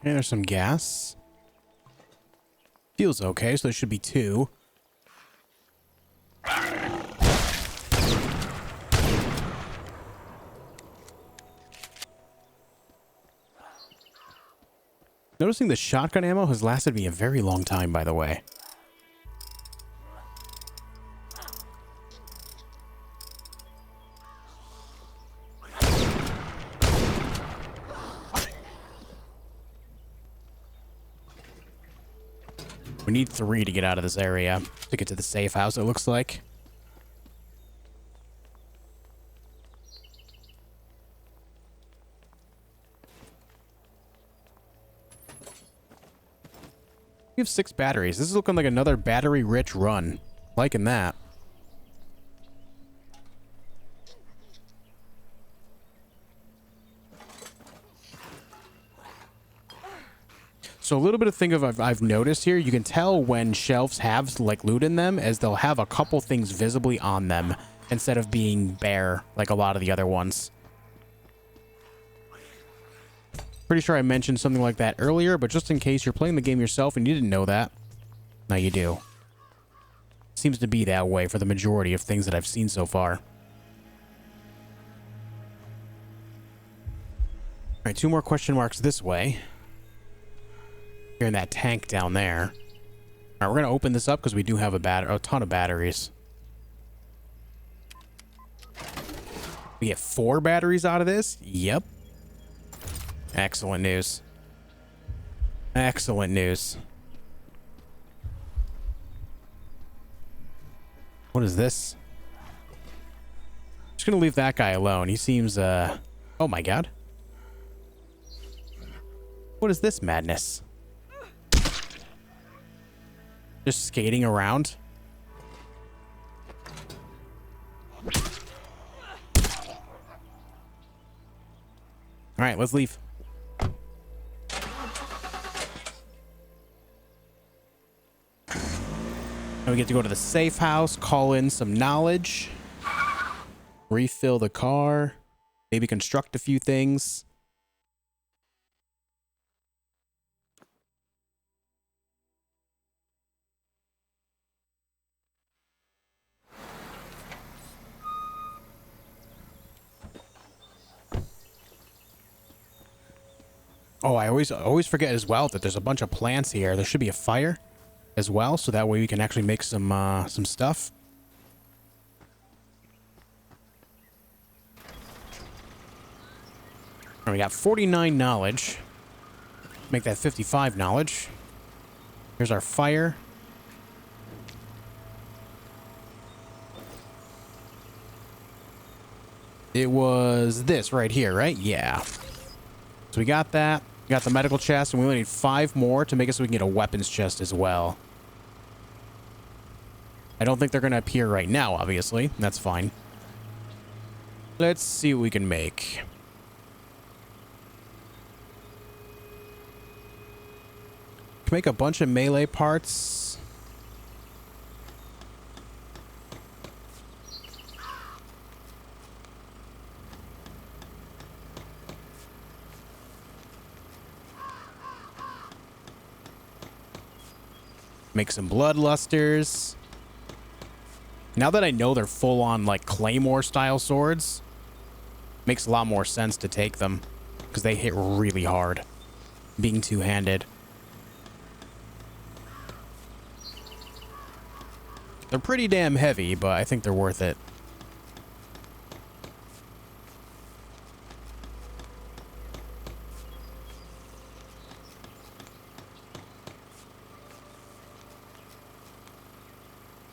And there's some gas. Feels okay, so there should be 2. Noticing the shotgun ammo has lasted me a very long time, by the way. We need 3 to get out of this area to get to the safe house, it looks like. We have 6 batteries. This is looking like another battery-rich run. Liking that. So a little bit of thing I've noticed here, you can tell when shelves have like loot in them, as they'll have a couple things visibly on them instead of being bare like a lot of the other ones. Pretty sure I mentioned something like that earlier, but just in case you're playing the game yourself and you didn't know that, now you do. Seems to be that way for the majority of things that I've seen so far. All right, 2 more question marks this way. Here in that tank down there. All right, we're going to open this up because we do have a ton of batteries. We get 4 batteries out of this? Yep. Excellent news. Excellent news. What is this? Just going to leave that guy alone. He seems, oh my god. What is this madness? Just skating around. All right, let's leave. Now we get to go to the safe house, call in some knowledge, refill the car, maybe construct a few things. Oh, I always forget as well that there's a bunch of plants here. There should be a fire as well, so that way we can actually make some stuff. All right, we got 49 knowledge. Make that 55 knowledge. Here's our fire. It was this right here, right? Yeah. So we got that. We got the medical chest, and we only need 5 more to make it so we can get a weapons chest as well. I don't think they're going to appear right now, obviously. That's fine. Let's see what we can make. Can make a bunch of melee parts. Make some bloodlusters. Now that I know they're full-on, like, Claymore-style swords, makes a lot more sense to take them, because they hit really hard, being two-handed. They're pretty damn heavy, but I think they're worth it.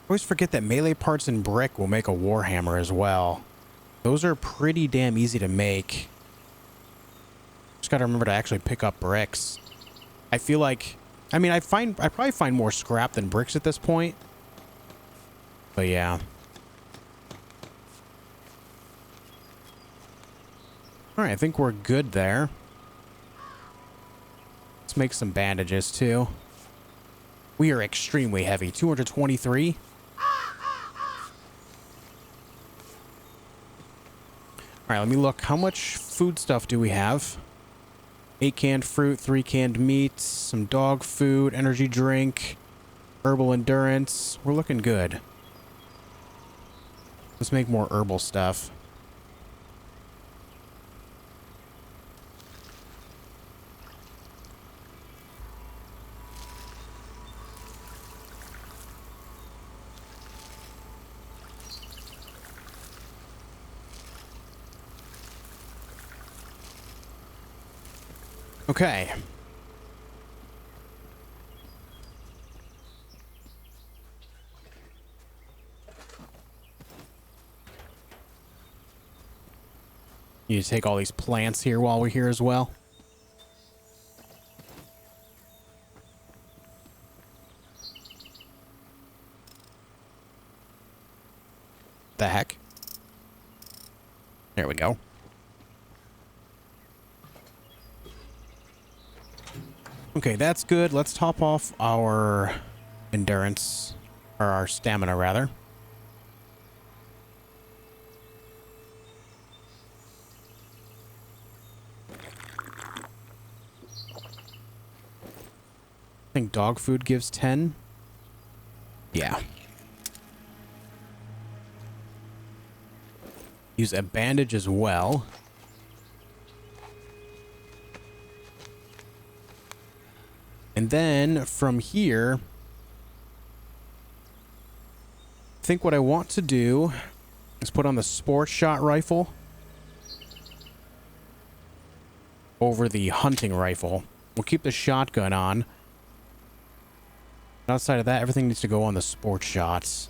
I always forget that melee parts in brick will make a warhammer as well. Those are pretty damn easy to make. Just gotta remember to actually pick up bricks. I feel like, I mean, I probably find more scrap than bricks at this point. But yeah. Alright, I think we're good there. Let's make some bandages too. We are extremely heavy. 223. Alright, let me look. How much food stuff do we have? 8 canned fruit, 3 canned meats, some dog food, energy drink, herbal endurance. We're looking good. Let's make more herbal stuff. Okay. You take all these plants here while we're here as well. The heck? There we go. Okay, that's good. Let's top off our endurance, or our stamina, rather. I think dog food gives 10. Yeah. Use a bandage as well. And then from here, I think what I want to do is put on the sports shot rifle over the hunting rifle. We'll keep the shotgun on. Outside of that, everything needs to go on the sports shots.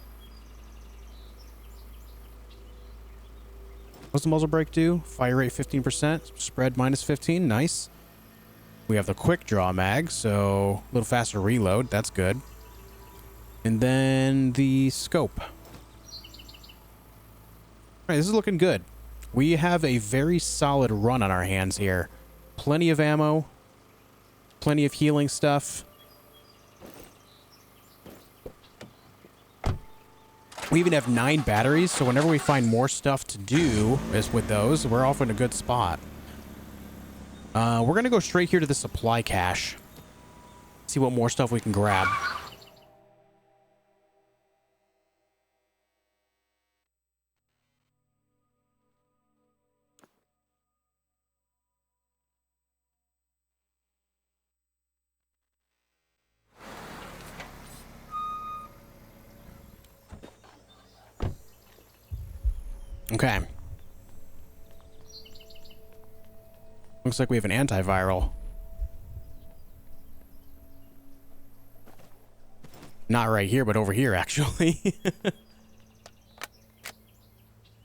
What's the muzzle brake do? Fire rate 15%, spread minus 15, nice. We have the quick draw mag, so a little faster reload, that's good. And then the scope. All right, this is looking good. We have a very solid run on our hands here. Plenty of ammo, plenty of healing stuff. We even have 9 batteries, so whenever we find more stuff to do with those, we're off in a good spot. We're going to go straight here to the supply cache. See what more stuff we can grab. Okay. Looks like we have an antiviral. Not right here, but over here, actually.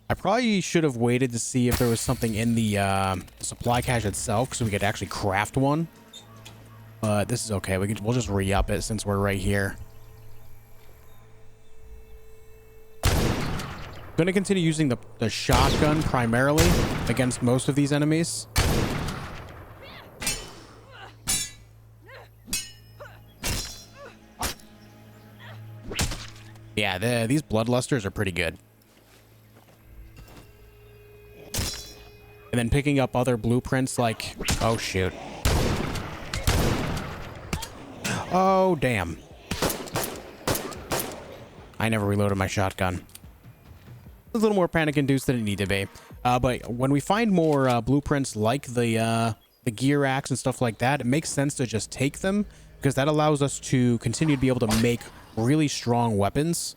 I probably should have waited to see if there was something in the supply cache itself, so we could actually craft one. But this is okay. We'll just re-up it since we're right here. Going to continue using the shotgun primarily against most of these enemies. Yeah, these bloodlusters are pretty good. And then picking up other blueprints like... Oh, shoot. Oh, damn. I never reloaded my shotgun. a little more panic-induced than it need to be. But when we find more blueprints like the gear axe and stuff like that, it makes sense to just take them, because that allows us to continue to be able to make really strong weapons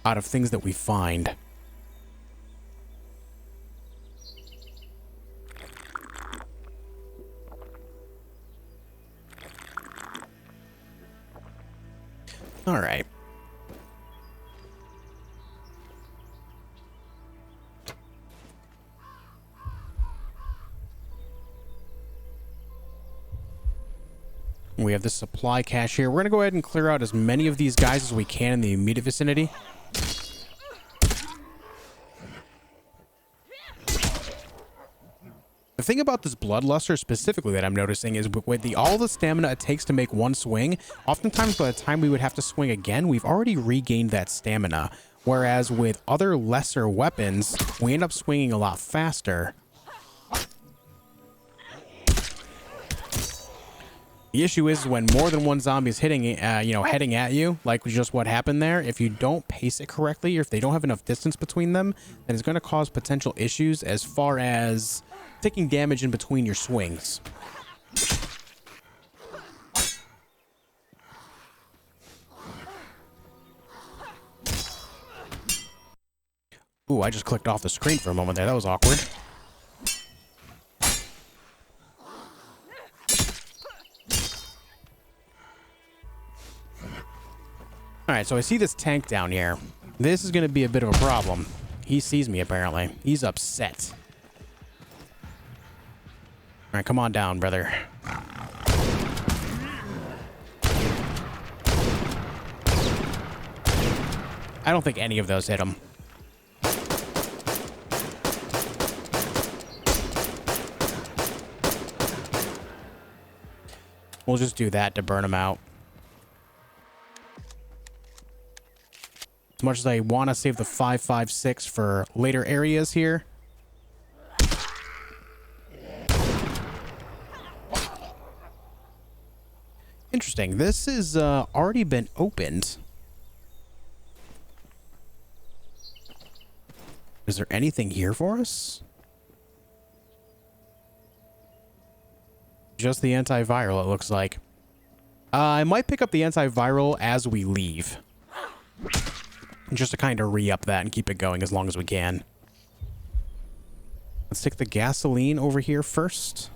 out of things that we find. All right. We have this supply cache here. We're going to go ahead and clear out as many of these guys as we can in the immediate vicinity. The thing about this Bloodluster specifically that I'm noticing is with all the stamina it takes to make one swing, oftentimes by the time we would have to swing again, we've already regained that stamina. Whereas with other lesser weapons, we end up swinging a lot faster. The issue is when more than one zombie is hitting, heading at you, like just what happened there, if you don't pace it correctly or if they don't have enough distance between them, then it's going to cause potential issues as far as taking damage in between your swings. Ooh, I just clicked off the screen for a moment there. That was awkward. Alright, so I see this tank down here. This is going to be a bit of a problem. He sees me, apparently. He's upset. Alright, come on down, brother. I don't think any of those hit him. We'll just do that to burn him out. As much as I want to save the 5.56 for later areas here. Interesting. This has already been opened. Is there anything here for us? Just the antiviral, it looks like. I might pick up the antiviral as we leave. Just to kind of re-up that and keep it going as long as we can. Let's take the gasoline over here first.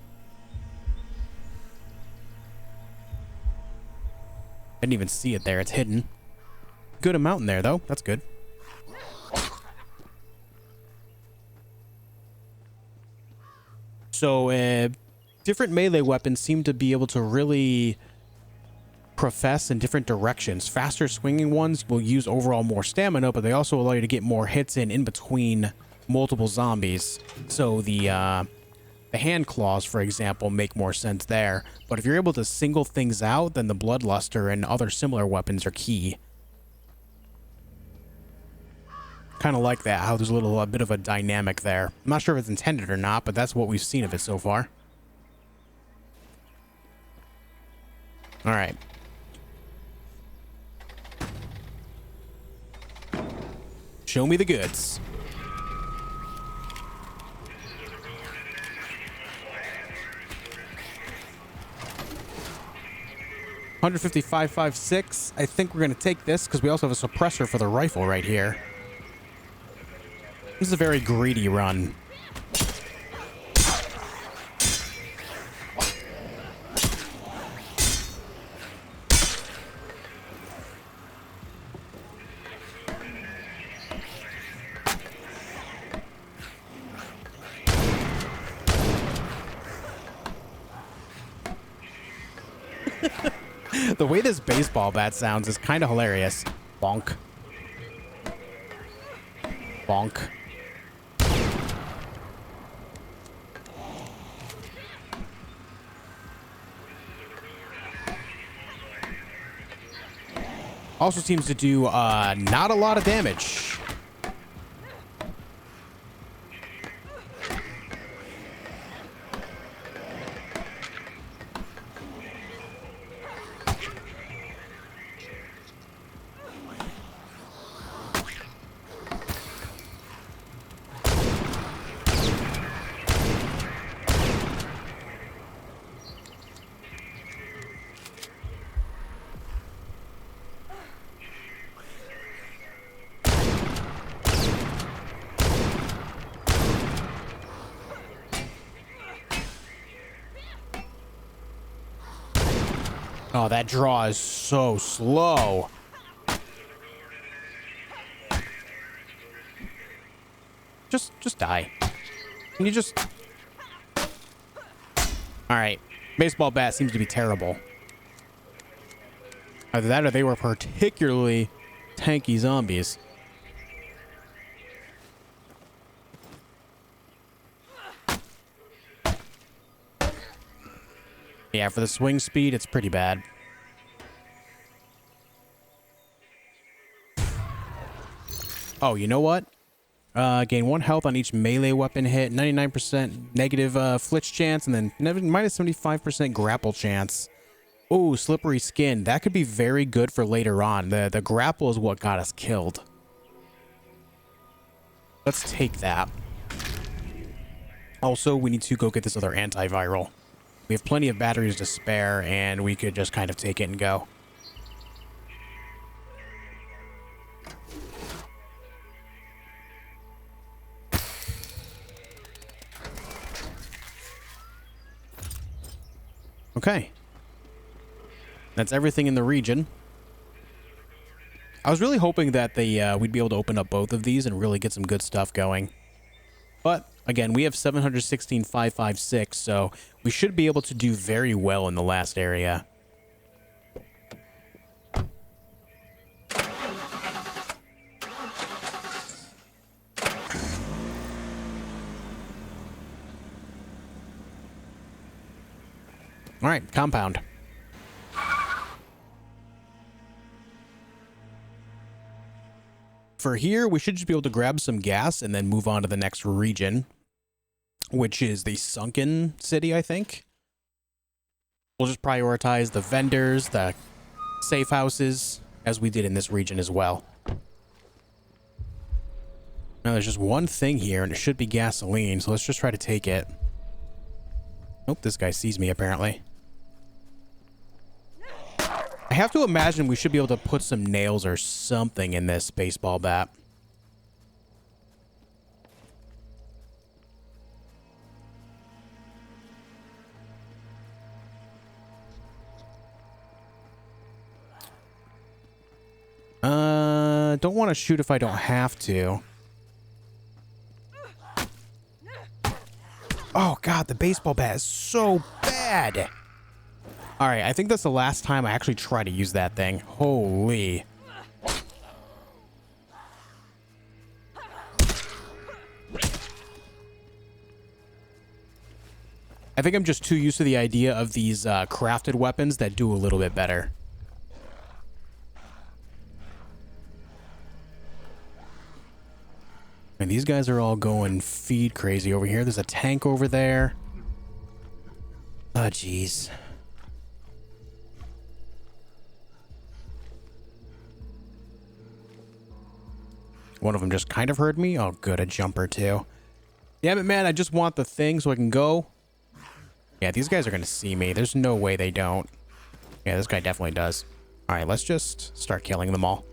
I didn't even see it there. It's hidden. Good amount in there, though. That's good. So, different melee weapons seem to be able to really profess in different directions. Faster swinging ones will use overall more stamina, but they also allow you to get more hits in between multiple zombies. So the hand claws, for example, make more sense there. But if you're able to single things out, then the Bloodluster and other similar weapons are key. Kind of like that, how there's a bit of a dynamic there. I'm not sure if it's intended or not, but that's what we've seen of it so far. All right. Show me the goods. $155.56. I think we're going to take this because we also have a suppressor for the rifle right here. This is a very greedy run. The way this baseball bat sounds is kind of hilarious. Bonk. Bonk. Also seems to do not a lot of damage. Oh, that draw is so slow. Just die. Can you just... Alright. Baseball bat seems to be terrible. Either that or they were particularly tanky zombies. Yeah, for the swing speed, it's pretty bad. Oh, you know what? Gain 1 health on each melee weapon hit, 99% negative flitch chance, and then minus 75% grapple chance. Oh, slippery skin. That could be very good for later on. The grapple is what got us killed. Let's take that. Also, we need to go get this other antiviral. We have plenty of batteries to spare, and we could just kind of take it and go. Okay. That's everything in the region. I was really hoping that we'd be able to open up both of these and really get some good stuff going. But, again, we have 716,556, so we should be able to do very well in the last area. All right, compound. For here, we should just be able to grab some gas and then move on to the next region, which is the sunken city, I think. We'll just prioritize the vendors, the safe houses, as we did in this region as well. Now, there's just one thing here, and it should be gasoline, so let's just try to take it. Nope, this guy sees me, apparently. I have to imagine we should be able to put some nails or something in this baseball bat. Don't want to shoot if I don't have to. Oh, God, the baseball bat is so bad. All right, I think that's the last time I actually try to use that thing. Holy. I think I'm just too used to the idea of these crafted weapons that do a little bit better. And these guys are all going feed crazy over here. There's a tank over there. Oh, jeez. One of them just kind of heard me. Oh, good. A jumper, too. Damn it, man. I just want the thing so I can go. Yeah, these guys are going to see me. There's no way they don't. Yeah, this guy definitely does. All right, let's just start killing them all.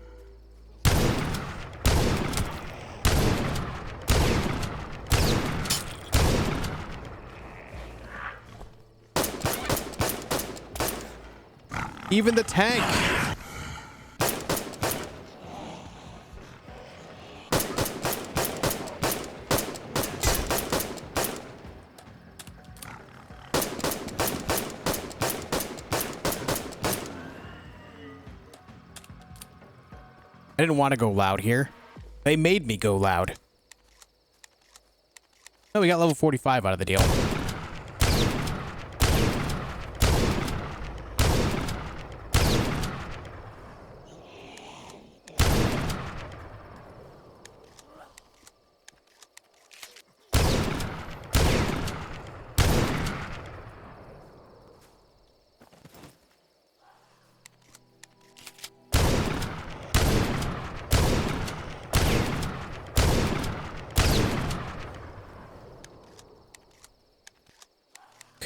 Even the tank. I didn't want to go loud here. They made me go loud. Oh, we got level 45 out of the deal.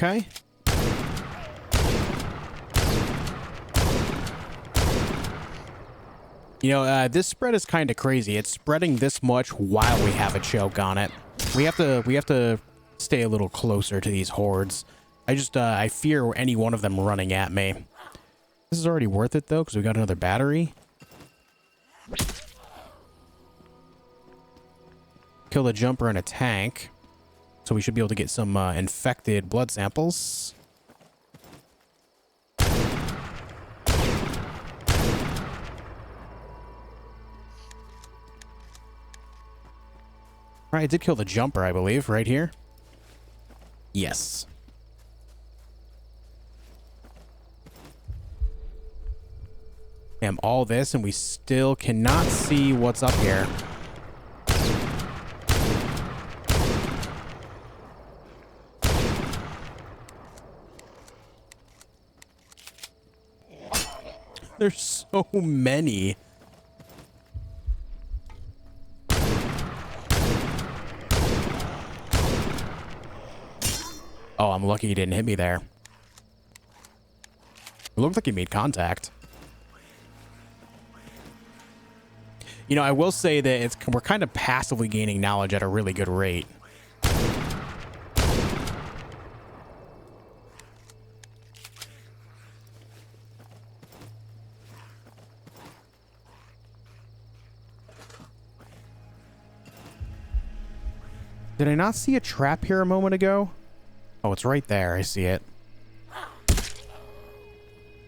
Okay. You know, this spread is kind of crazy. It's spreading this much while we have a choke on it. We have to stay a little closer to these hordes. I fear any one of them running at me. This is already worth it, though, because we got another battery. Kill the jumper in a tank. So we should be able to get some infected blood samples. Alright, I did kill the jumper, I believe, right here. Yes. Damn, all this, and we still cannot see what's up here. There's so many. Oh, I'm lucky he didn't hit me there. It looked like he made contact. You know, I will say that we're kind of passively gaining knowledge at a really good rate. Did I not see a trap here a moment ago? Oh, it's right there. I see it.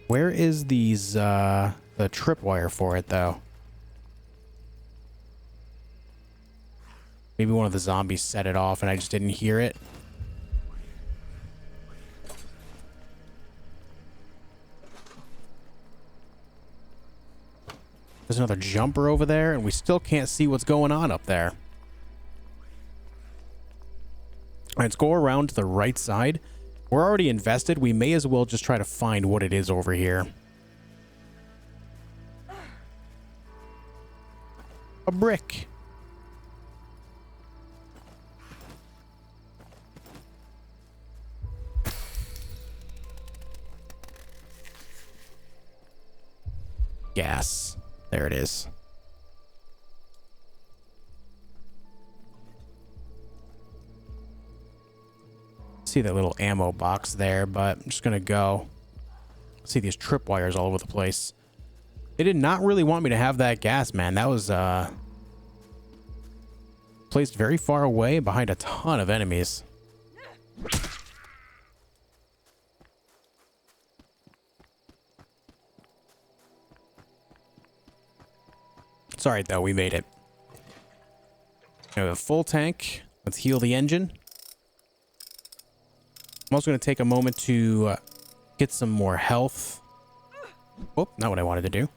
Where is these, the tripwire for it, though? Maybe one of the zombies set it off and I just didn't hear it. There's another jumper over there, and we still can't see what's going on up there. All right, let's go around to the right side. We're already invested. We may as well just try to find what it is over here. A brick. Gas. There it is. See that little ammo box there, but I'm just gonna go. See these tripwires all over the place. They did not really want me to have that gas, man. That was placed very far away behind a ton of enemies. It's alright though, we made it. We have a full tank. Let's heal the engine. I'm also going to take a moment to get some more health. Oh, not what I wanted to do.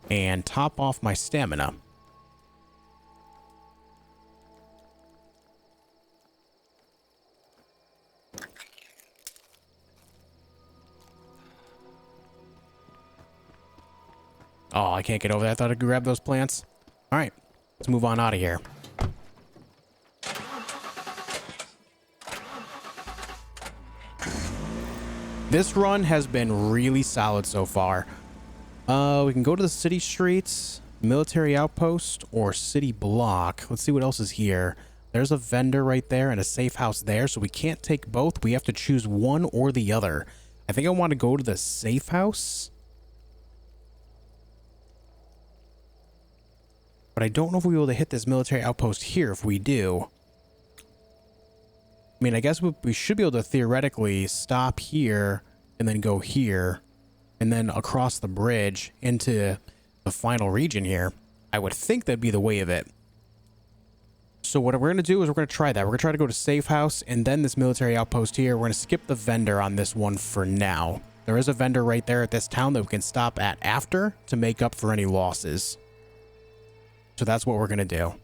And top off my stamina. Oh, I can't get over there. I thought I could grab those plants. All right, let's move on out of here. This run has been really solid so far. We can go to the city streets, military outpost, or city block. Let's see what else is here. There's a vendor right there and a safe house there, so we can't take both. We have to choose one or the other. I think I want to go to the safe house. But I don't know if we'll be able to hit this military outpost here if we do. I mean, I guess we should be able to theoretically stop here and then go here and then across the bridge into the final region here. I would think that'd be the way of it. So what we're going to do is we're going to try that. We're going to try to go to safe house and then this military outpost here. We're going to skip the vendor on this one for now. There is a vendor right there at this town that we can stop at after to make up for any losses. So that's what we're going to do.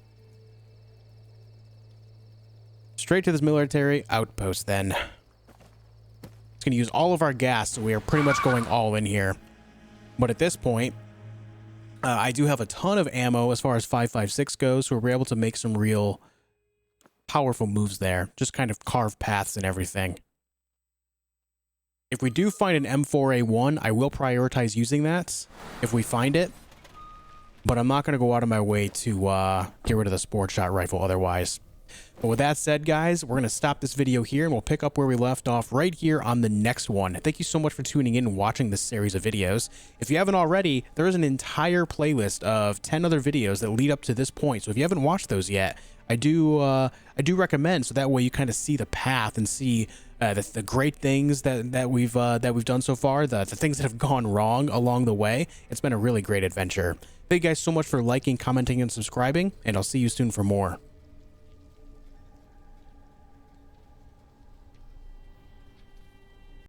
Straight to this military outpost then. It's going to use all of our gas, so we are pretty much going all in here. But at this point, I do have a ton of ammo as far as 5.56 goes, so we're able to make some real powerful moves there. Just kind of carve paths and everything. If we do find an M4A1, I will prioritize using that if we find it. But I'm not going to go out of my way to get rid of the sport shot rifle otherwise. But with that said, guys, we're going to stop this video here and we'll pick up where we left off right here on the next one. Thank you so much for tuning in and watching this series of videos. If you haven't already, there is an entire playlist of 10 other videos that lead up to this point. So if you haven't watched those yet, I do recommend, so that way you kind of see the path and see the great things that we've done so far, the things that have gone wrong along the way. It's been a really great adventure. Thank you guys so much for liking, commenting, and subscribing, and I'll see you soon for more.